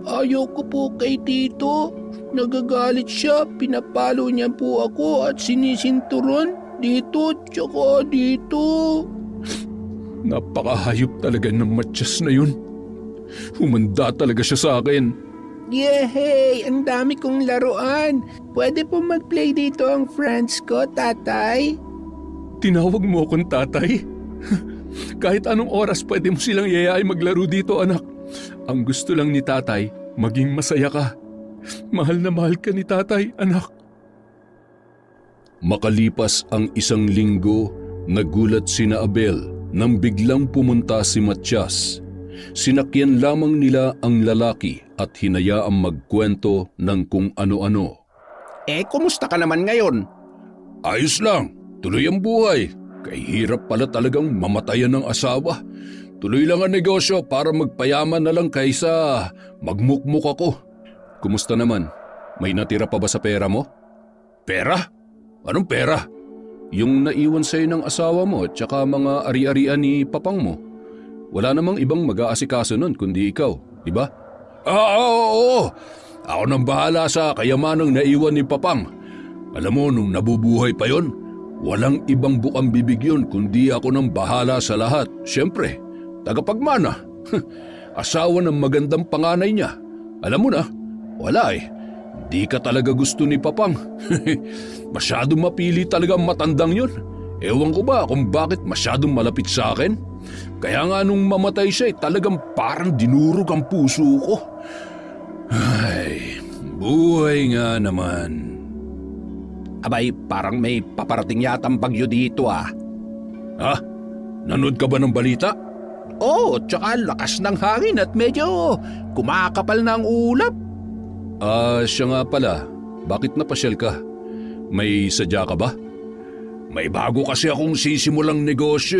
Ayaw ko po kay tito. Nagagalit siya, pinapalo niya po ako at sinisinturon dito tsaka dito. Napakahayop talaga ng matyas na yun. Humanda talaga siya sa akin. Yehey! Ang dami kong laruan. Pwede po mag-play dito ang friends ko, tatay? Tinawag mo akong tatay? Kahit anong oras pwede mo silang yayain maglaro dito, anak. Ang gusto lang ni tatay, maging masaya ka. Mahal na mahal ka ni tatay, anak. Makalipas ang 1 linggo, nagulat sina Abel nang biglang pumunta si Matias. Sinakyan lamang nila ang lalaki at hinayaang magkwento ng kung ano-ano. Kumusta ka naman ngayon? Ayos lang, tuloy ang buhay. Kay hirap pala talagang mamatayan ng asawa. Tuloy lang ang negosyo para magpayaman na lang kaysa magmukmuk ako. Kumusta naman? May natira pa ba sa pera mo? Pera? Anong pera? Yung naiwan sa'yo ng asawa mo at saka mga ari-arian ni papang mo. Wala namang ibang mag-aasikaso nun kundi ikaw, di ba? Oo. Ako nang bahala sa kayamanang naiwan ni papang. Alam mo, nung nabubuhay pa yon, walang ibang bukang bibig yun kundi ako nang bahala sa lahat. Siyempre, tagapagmana. Asawa ng magandang panganay niya. Alam mo na, wala Di ka talaga gusto ni papang. Masyadong mapili talaga ang matandang yun. Ewan ko ba kung bakit masyadong malapit sa akin? Kaya nga nung mamatay siya talagang parang dinurog ang puso ko. Ay, buhay nga naman. Abay, parang may paparating yatang bagyo dito Ha? Nanood ka ba ng balita? Oo, tsaka lakas ng hangin at medyo kumakapal na ang ulap. Siya nga pala. Bakit napasyal ka? May sadya ka ba? May bago kasi akong sisimulang negosyo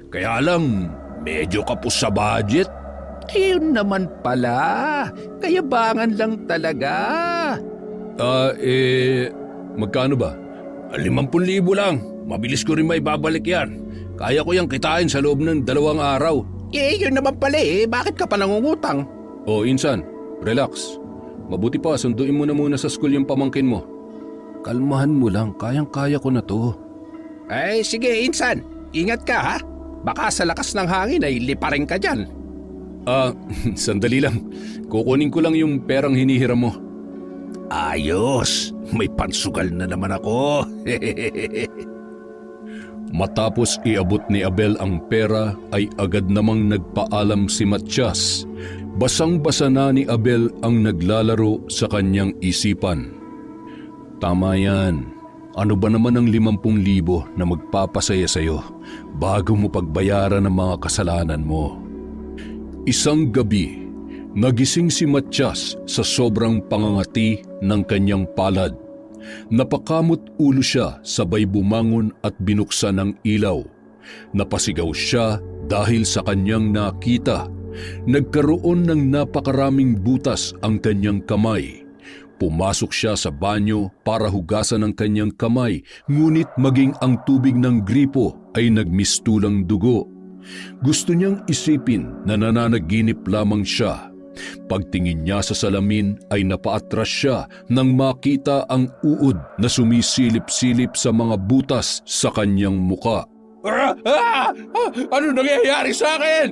Kaya lang, medyo kapos sa budget. Ayun naman pala. Kayabangan lang talaga. Magkano ba? 50,000 lang. Mabilis ko rin may babalik yan. Kaya ko yung kitain sa loob ng 2 araw. Yun naman pala Bakit ka pa nangungutang? Insan, relax. Mabuti pa, sunduin mo na muna sa school yung pamangkin mo. Kalmahan mo lang, kayang-kaya ko na to. Sige, Insan. Ingat ka, ha? Baka sa lakas ng hangin ay liparin ka dyan. Sandali lang. Kukunin ko lang yung perang hinihiram mo. Ayos! May pansugal na naman ako. Matapos iabot ni Abel ang pera ay agad namang nagpaalam si Matias. Basang-basa na ni Abel ang naglalaro sa kanyang isipan. Tama yan. Ano ba naman ang 50,000 na magpapasaya sa'yo bago mo pagbayaran ang mga kasalanan mo? Isang gabi, nagising si Matias sa sobrang pangangati ng kanyang palad. Napakamot ulo siya sabay bumangon at binuksan ang ilaw. Napasigaw siya dahil sa kanyang nakita. Nagkaroon ng napakaraming butas ang kanyang kamay. Pumasok siya sa banyo para hugasan ang kanyang kamay, ngunit maging ang tubig ng gripo ay nagmistulang dugo. Gusto niyang isipin na nananaginip lamang siya. Pagtingin niya sa salamin ay napaatras siya nang makita ang uod na sumisilip-silip sa mga butas sa kanyang muka. Ano nangyayari sa akin?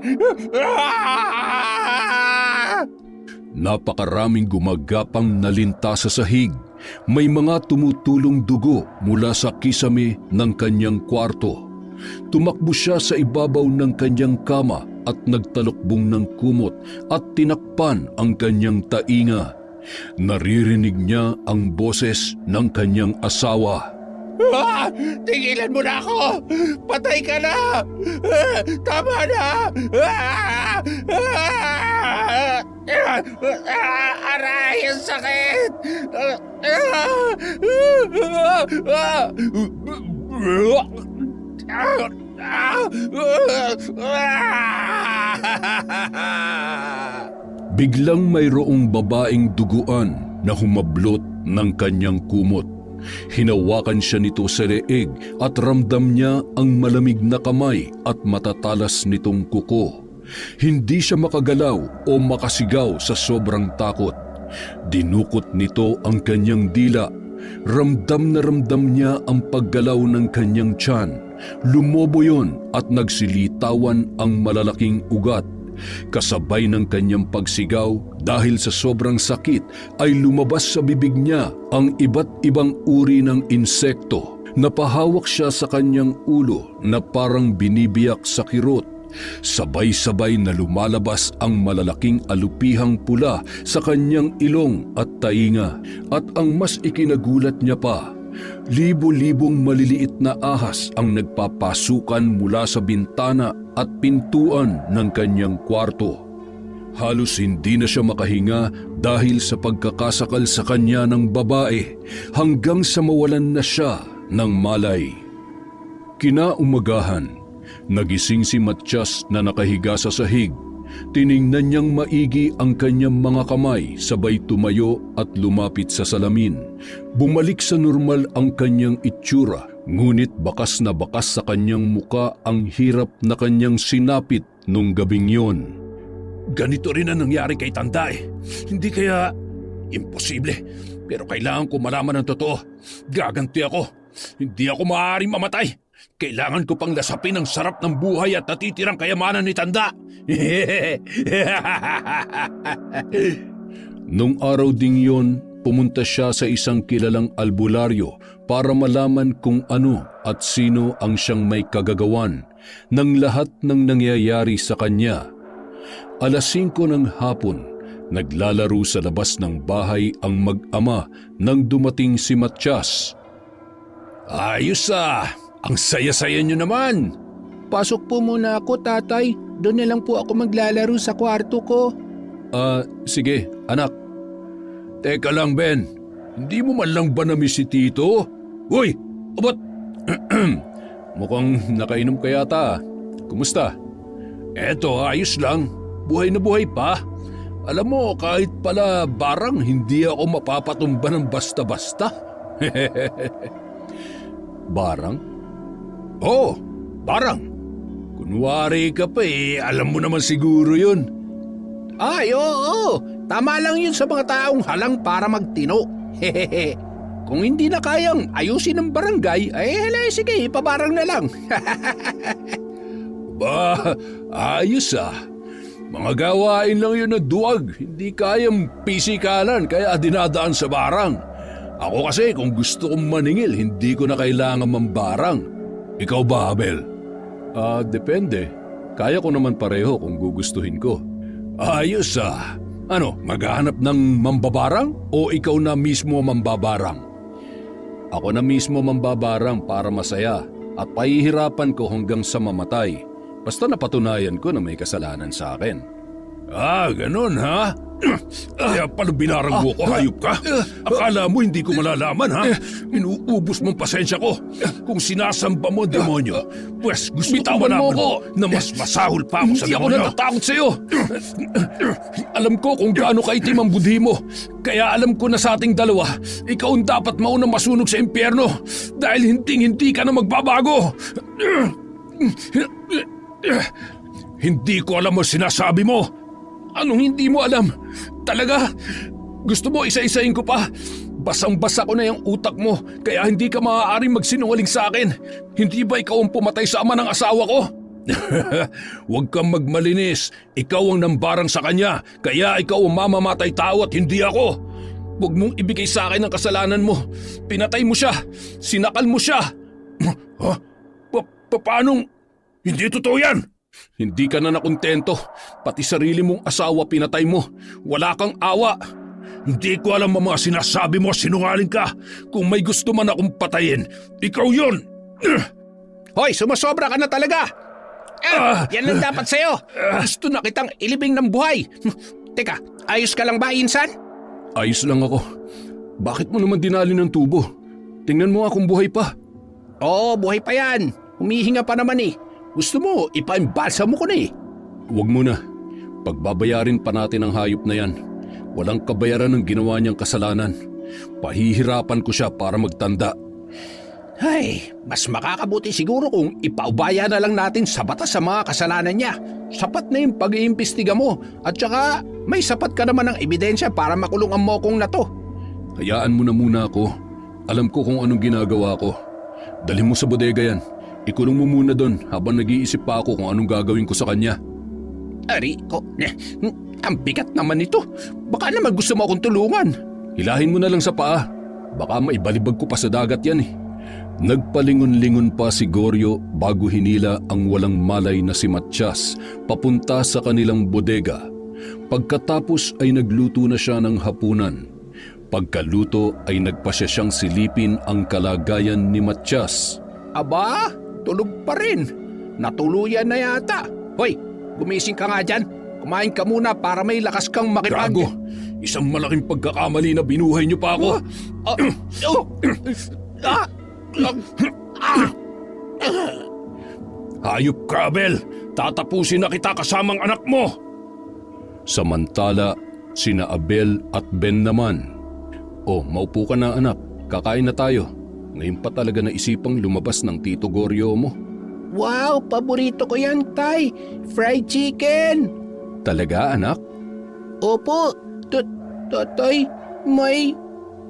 Napakaraming gumagapang nalinta sa sahig. May mga tumutulong dugo mula sa kisame ng kanyang kwarto. Tumakbo siya sa ibabaw ng kanyang kama at nagtalokbong ng kumot at tinakpan ang kanyang tainga. Naririnig niya ang boses ng kanyang asawa. Tigilan mo na ako! Patay ka na! Tama na! Aray, ang sakit! Biglang mayroong babaeng duguan na humablot ng kanyang kumot. Hinawakan siya nito sa leeg at ramdam niya ang malamig na kamay at matatalas nitong kuko. Hindi siya makagalaw o makasigaw sa sobrang takot. Dinukot nito ang kanyang dila. Ramdam na ramdam niya ang paggalaw ng kanyang tiyan. Lumobo yon at nagsilitawan ang malalaking ugat. Kasabay ng kanyang pagsigaw dahil sa sobrang sakit ay lumabas sa bibig niya ang iba't ibang uri ng insekto. Napahawak siya sa kanyang ulo na parang binibiyak sa kirot. Sabay-sabay na lumalabas ang malalaking alupihang pula sa kanyang ilong at tainga. At ang mas ikinagulat niya pa, libo-libong maliliit na ahas ang nagpapasukan mula sa bintana at pintuan ng kanyang kwarto. Halos hindi na siya makahinga dahil sa pagkakasakal sa kanya ng babae hanggang sa mawalan na siya ng malay. Kinaumagahan, nagising si Matyas na nakahiga sa sahig. Tiningnan niyang maigi ang kanyang mga kamay, sabay tumayo at lumapit sa salamin. Bumalik sa normal ang kanyang itsura, ngunit bakas na bakas sa kanyang muka ang hirap na kanyang sinapit nung gabing yon. Ganito rin ang nangyari kay Tanda eh. Hindi kaya imposible, pero kailangan ko malaman ang totoo. Gaganti ako. Hindi ako maaaring mamatay. Kailangan ko pang lasapin ang sarap ng buhay at natitirang kayamanan ni Tanda. Nung araw ding yon, pumunta siya sa isang kilalang albularyo para malaman kung ano at sino ang siyang may kagagawan ng lahat ng nangyayari sa kanya. 5:00 ng hapon, naglalaro sa labas ng bahay ang mag-ama nang dumating si Matyas. Ayos ah! Ang saya-saya niyo naman! Pasok po muna ako, tatay. Doon na lang po ako maglalaro sa kwarto ko. Sige, anak. Teka lang, Ben. Hindi mo man lang ba na-miss si Tito? Uy! Abot! Mukhang nakainom ka yata. Kumusta? Eto, ayos lang. Buhay na buhay pa. Alam mo, kahit pala barang hindi ako mapapatumba ng basta-basta. Barang? Oo, barang. Kunwari ka pa eh, alam mo naman siguro yun. Ay, oo. Tama lang yun sa mga taong halang para magtino. Hehehe. Kung hindi na kayang ayusin ng barangay, ay sige, ipabarang na lang. Ba, ayos ah. Mga gawain lang yun na duwag. Hindi kayang pisikalan kaya dinadaan sa barang. Ako kasi kung gusto kong maningil, hindi ko na kailangan mambarang. Ikaw ba, Abel? Depende. Kaya ko naman pareho kung gugustuhin ko. Ayos ah. Ano, maghahanap ng mambabarang o ikaw na mismo mambabarang? Ako na mismo mambabarang para masaya at pahihirapan ko hanggang sa mamatay. Basta napatunayan ko na may kasalanan sa akin. Ganun ha? Kaya pala binarang mo ko, hayop ka? Akala mo hindi ko malalaman, ha? Inuubos mong pasensya ko. Kung sinasamba mo ang demonyo, pues gusto ko malaman mo na mas masahol pa ako sa Hindi ako demonyo. natatakot sa'yo. Alam ko kung gaano kaitim ang budhi mo. Kaya alam ko na sa ating dalawa, ikaw ang dapat maunang masunog sa impyerno dahil hindi ka na magbabago. Hindi ko alam mo sinasabi mo. Anong hindi mo alam? Talaga? Gusto mo isa-isahin ko pa? Basang-basa ko na yung utak mo kaya hindi ka maaaring magsinungaling sa akin. Hindi ba ikaw ang pumatay sa ama ng asawa ko? Huwag kang magmalinis. Ikaw ang nambarang sa kanya, kaya ikaw ang mamamatay tao at hindi ako. Huwag mong ibigay sa akin ang kasalanan mo. Pinatay mo siya. Sinakal mo siya. Ha? Paanong? Hindi totoo yan! Hindi ka na nakontento. Pati sarili mong asawa pinatay mo. Wala kang awa. Hindi ko alam ang mga sinasabi mo, sinungaling ka. Kung may gusto man akong patayin, ikaw yun! Hoy, sumasobra ka na talaga! Yan ang dapat sa'yo. Gusto na kitang ilibing ng buhay. Teka, ayos ka lang ba, Insan? Ayos lang ako. Bakit mo naman dinali ng tubo? Tingnan mo nga kung buhay pa. Oo, buhay pa yan. Humihinga pa naman eh. Gusto mo, ipaimbalsa mo ko na eh. Huwag mo na. Pagbabayarin pa natin ang hayop na yan. Walang kabayaran ng ginawa niyang kasalanan. Pahihirapan ko siya para magtanda. Ay, mas makakabuti siguro kung ipaubaya na lang natin sa batas sa mga kasalanan niya. Sapat na yung pag-iimbestiga mo at saka may sapat ka naman ng ebidensya para makulong ang mokong na to. Hayaan mo na muna ako. Alam ko kung anong ginagawa ko. Dalhin mo sa bodega yan. Ikulong mo muna doon habang nag-iisip pa ako kung anong gagawin ko sa kanya. Ari ko, ang bigat naman nito. Baka naman gusto mo akong tulungan. Hilahin mo na lang sa paa. Baka maibalibag ko pa sa dagat yan eh. Nagpalingon-lingon pa si Goryo bago hinila ang walang malay na si Matias papunta sa kanilang bodega. Pagkatapos ay nagluto na siya ng hapunan. Pagkaluto ay nagpasya siyang silipin ang kalagayan ni Matias. Aba, tulog pa rin. Natuluyan na yata. Hoy, gumising ka nga dyan. Kumain ka muna para may lakas kang makipag... Gago! Isang malaking pagkakamali na binuhay niyo pa ako. Hayop ka, Abel! Tatapusin na kita kasamang anak mo! Samantala, sina Abel at Ben naman. Oh, maupo ka na anak. Kakain na tayo. Ngayon pa talaga naisipang lumabas ng Tito Goryo mo. Wow, paborito ko yan, Tay. Fried chicken. Talaga anak? Opo, Tatay, may...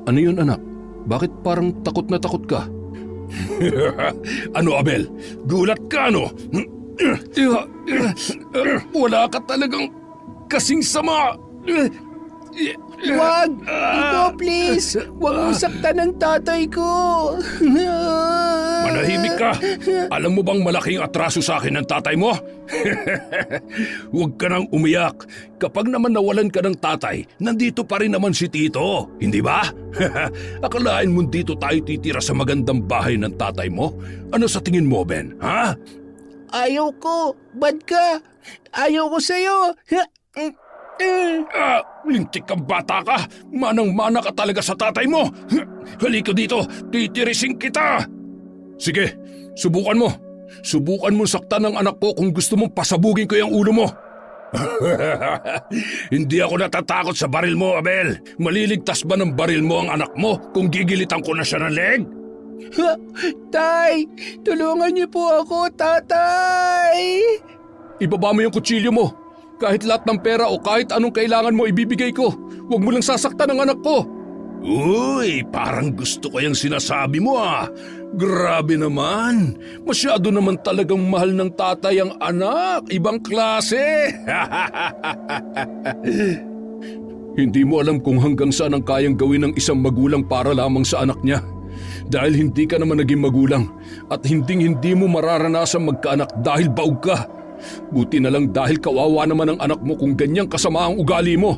Ano yun anak? Bakit parang takot na takot ka? Ano, Abel? Gulat ka, no? Wala ka talagang kasing sama. Wag! Ito, please! Wag mo saktan ng tatay ko! Manahimik ka. Alam mo bang malaking atraso sa akin ng tatay mo? Huwag ka nang umiyak. Kapag naman nawalan ka ng tatay, nandito pa rin naman si Tito. Hindi ba? Akalain mo dito tayo titira sa magandang bahay ng tatay mo? Ano sa tingin mo, Ben? Ha? Ayaw ko! Bad ka! Ayaw ko sa'yo! Lintik kang bata ka! Manang-mana ka talaga sa tatay mo! Halika dito! Titirisin kita! Sige, subukan mo. Subukan mo saktan ng anak ko kung gusto mong pasabugin ko yung ulo mo. Hindi ako natatakot sa baril mo, Abel. Maliligtas ba ng baril mo ang anak mo kung gigilitan ko na siya ng leg? Tay! Tulungan niyo po ako, tatay! Ibaba mo yung kutsilyo mo. Kahit lahat ng pera o kahit anong kailangan mo ibibigay ko. Huwag mo lang sasaktan ang anak ko. Uy, parang gusto ko yung sinasabi mo ah. Grabe naman. Masyado naman talagang mahal ng tatay ang anak. Ibang klase. Hindi mo alam kung hanggang saan ang kayang gawin ng isang magulang para lamang sa anak niya. Dahil hindi ka naman naging magulang at hindi mo mararanasan magkaanak dahil baog ka. Buti na lang dahil kawawa naman ang anak mo kung ganyang kasama ang ugali mo.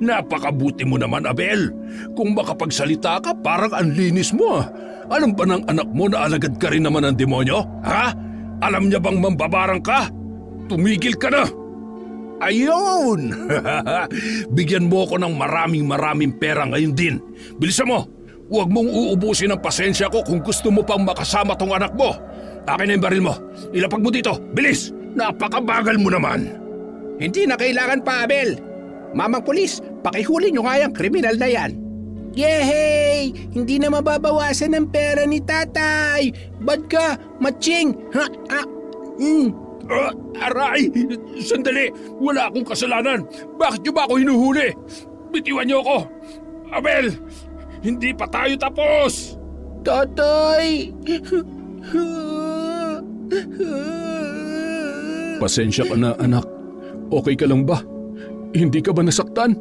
Napakabuti mo naman, Abel. Kung makapagsalita ka, parang ang linis mo. Alam ba ng anak mo na alagad ka rin naman ng demonyo? Ha? Alam niya bang mambabarang ka? Tumigil ka na! Ayun! Bigyan mo ako ng maraming pera ngayon din. Bilisan mo! Huwag mong uubusin ang pasensya ko kung gusto mo pang makasama tong anak mo. Akin na yung baril mo. Ilapag mo dito. Bilis! Napakabagal mo naman. Hindi na kailangan pa, Abel. Mamang pulis, pakihuli nyo nga yung kriminal na yan. Yehey! Hindi na mababawasan ang pera ni tatay! Bad ka, matching! Aray! Sandali! Wala akong kasalanan! Bakit niyo ba ako hinuhuli? Bitiwan niyo ako! Abel! Hindi pa tayo tapos! Tatay! Pasensya ka na, anak. Okay ka lang ba? Hindi ka ba nasaktan?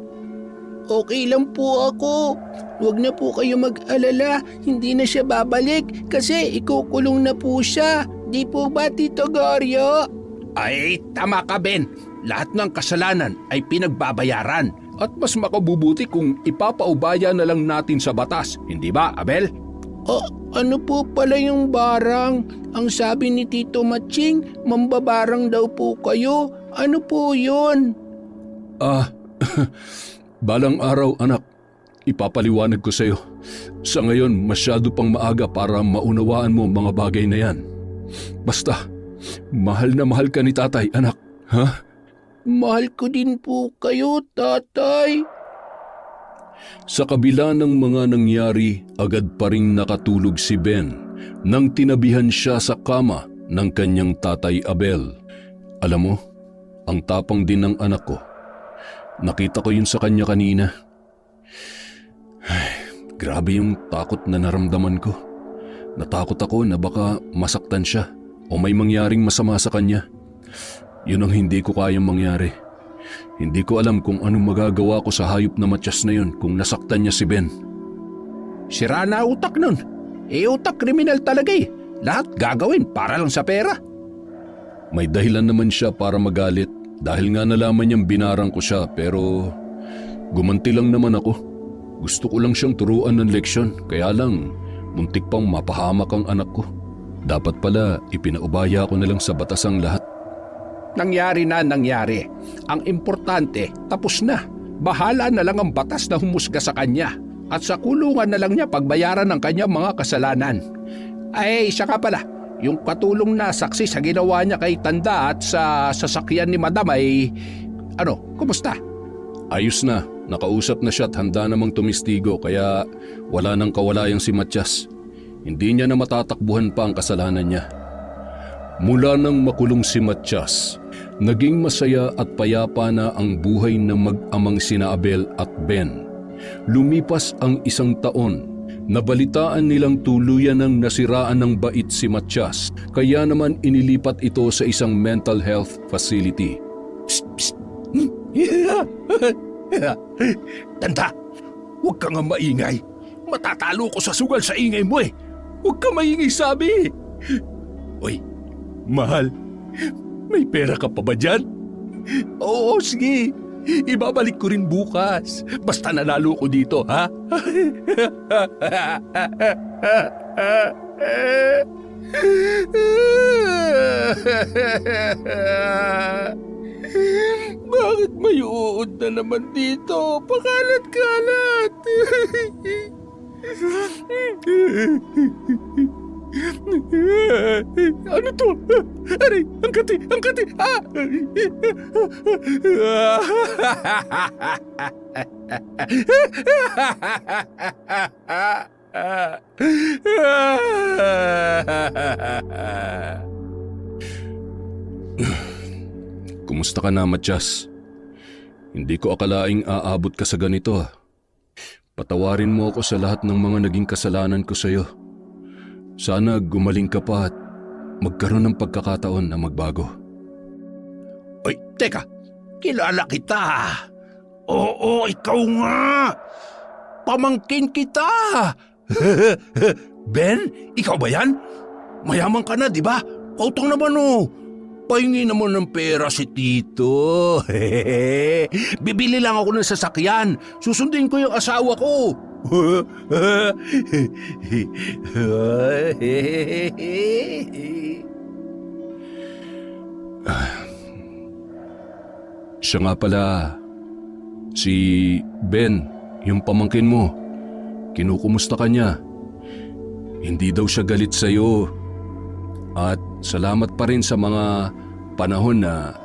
Okay lang po ako. Huwag na po kayo mag-alala. Hindi na siya babalik kasi ikukulong na po siya. Di po ba, Tito Goryo? Ay, tama ka, Ben. Lahat ng kasalanan ay pinagbabayaran. At mas makabubuti kung ipapaubaya na lang natin sa batas. Hindi ba, Abel? Ano po pala yung barang? Ang sabi ni Tito Matching, mambabarang daw po kayo. Ano po yun? Balang araw, anak. Ipapaliwanag ko sa'yo. Sa ngayon, masyado pang maaga para maunawaan mo mga bagay na yan. Basta, mahal na mahal ka ni tatay, anak. Ha? Mahal ko din po kayo, tatay. Sa kabila ng mga nangyari, agad pa ring nakatulog si Ben nang tinabihan siya sa kama ng kanyang tatay Abel. Alam mo, ang tapang din ng anak ko. Nakita ko yun sa kanya kanina. Ay, grabe yung takot na naramdaman ko. Natakot ako na baka masaktan siya o may mangyaring masama sa kanya. Yun ang hindi ko kayang mangyari. Hindi ko alam kung anong magagawa ko sa hayop na matyas na yun kung nasaktan niya si Ben. Sira na utak nun. Utak kriminal talaga eh. Lahat gagawin para lang sa pera. May dahilan naman siya para magalit dahil nga nalaman niyang binarang ko siya pero gumanti lang naman ako. Gusto ko lang siyang turuan ng leksyon kaya lang muntik pang mapahamak ang anak ko. Dapat pala ipinaubaya ko na lang sa batas ang lahat. Nangyari na nangyari. Ang importante, tapos na. Bahala na lang ang batas na humusga sa kanya. At sa kulungan na lang niya pagbayaran ng kanyang mga kasalanan. Ay, siya ka pala. Yung katulong na saksi sa ginawa niya kay Tanda at sa sasakyan ni Madam ay... kumusta? Ayos na. Nakausap na siya at handa namang tumistigo kaya wala nang kawalayang si Matias. Hindi niya na matatakbuhan pa ang kasalanan niya. Mula nang makulong si Matias, naging masaya at payapa na ang buhay ng mag-amang sina Abel at Ben. Lumipas ang 1 taon, nabalitaan nilang tuluyan ng nasiraan ng bait si Matias, kaya naman inilipat ito sa isang mental health facility. Psst! Tanda! Huwag ka nga maingay. Matatalo ko sa sugal sa ingay mo eh. Huwag ka maingay sabi. Uy, mahal. May pera ka pa ba dyan? Oo, sige. Ibabalik ko rin bukas. Basta nanalo ko dito, ha? Bakit may uod na naman dito? Pakalat-kalat. Ano to? Aray, ang kati! Ah! Kumusta ka na, Matias? Hindi ko akalaing aabot ka sa ganito. Patawarin mo ako sa lahat ng mga naging kasalanan ko sa iyo. Sana gumaling ka pa at magkaroon ng pagkakataon na magbago. Ay, teka! Kilala kita! Oo, ikaw nga! Pamangkin kita! Ben, ikaw ba yan? Mayaman ka na, di ba? Kautang naman oh! Pahingi naman ng pera si Tito. Bibili lang ako ng sasakyan. Susundin ko yung asawa ko. Siya nga pala, si Ben, yung pamangkin mo. Kinukumusta ka niya? Hindi daw siya galit sa'yo. At salamat pa rin sa mga panahon na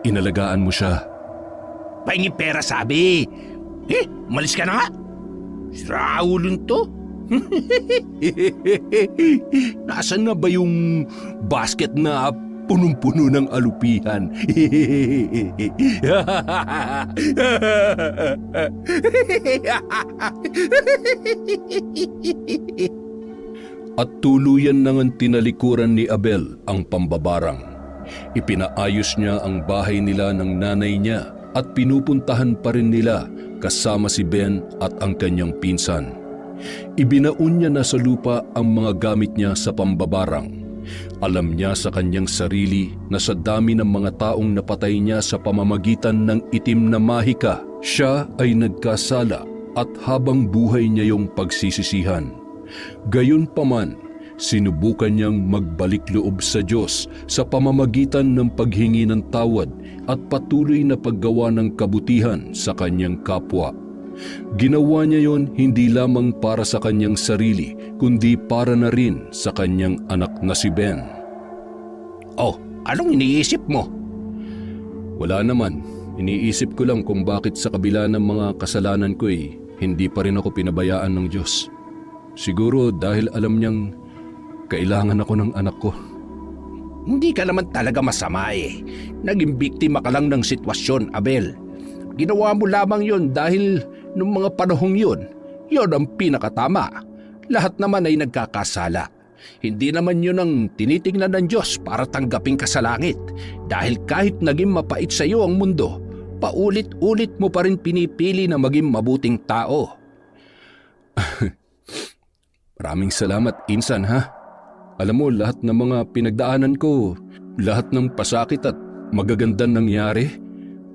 inalagaan mo siya. Pahingi pera sabi. Umalis ka na nga. Siraulun to. Nasaan na ba yung basket na punong-puno ng alupihan? At tuluyan nang tinalikuran ni Abel ang pambabarang. Ipinaayos niya ang bahay nila ng nanay niya at pinupuntahan pa rin nila kasama si Ben at ang kanyang pinsan. Ibinaon niya na sa lupa ang mga gamit niya sa pambabarang. Alam niya sa kanyang sarili na sa dami ng mga taong napatay niya sa pamamagitan ng itim na mahika, siya ay nagkasala at habang buhay niya yung pagsisisihan. Gayunpaman, sinubukan niyang magbalik loob sa Diyos sa pamamagitan ng paghingi ng tawad at patuloy na paggawa ng kabutihan sa kanyang kapwa. Ginawa niya yon hindi lamang para sa kanyang sarili, kundi para na rin sa kanyang anak na si Ben. Oh, anong iniisip mo? Wala naman. Iniisip ko lang kung bakit sa kabila ng mga kasalanan ko hindi pa rin ako pinabayaan ng Diyos. Siguro dahil alam niyang kailangan ako ng anak ko. Hindi ka naman talaga masama Naging biktima ka lang ng sitwasyon, Abel. Ginawa mo lamang yon dahil nung mga panahong yon ang pinakatama. Lahat naman ay nagkakasala. Hindi naman yun ang tinitingnan ng Diyos para tanggapin ka sa langit. Dahil kahit naging mapait sa iyo ang mundo, paulit-ulit mo pa rin pinipili na maging mabuting tao. Maraming salamat, Insan, ha? Alam mo, lahat ng mga pinagdaanan ko, lahat ng pasakit at magagandang nangyari,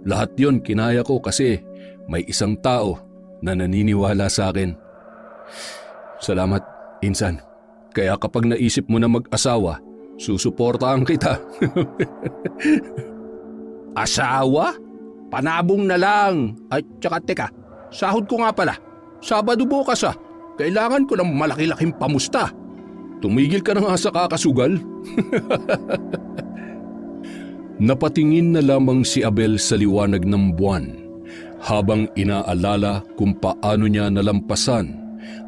lahat yon kinaya ko kasi may isang tao na naniniwala sa akin. Salamat, Insan. Kaya kapag naisip mo na mag-asawa, susuportahan kita. Asawa? Panabong na lang. Ay, tsaka teka, sahod ko nga pala. Sabado bukas Kailangan ko ng malaki-laking pamusta. Tumigil ka na nga sa kakasugal. Napatingin na lamang si Abel sa liwanag ng buwan habang inaalala kung paano niya nalampasan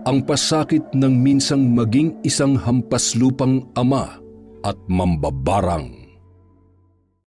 ang pasakit ng minsang maging isang hampas lupang ama at mambabarang.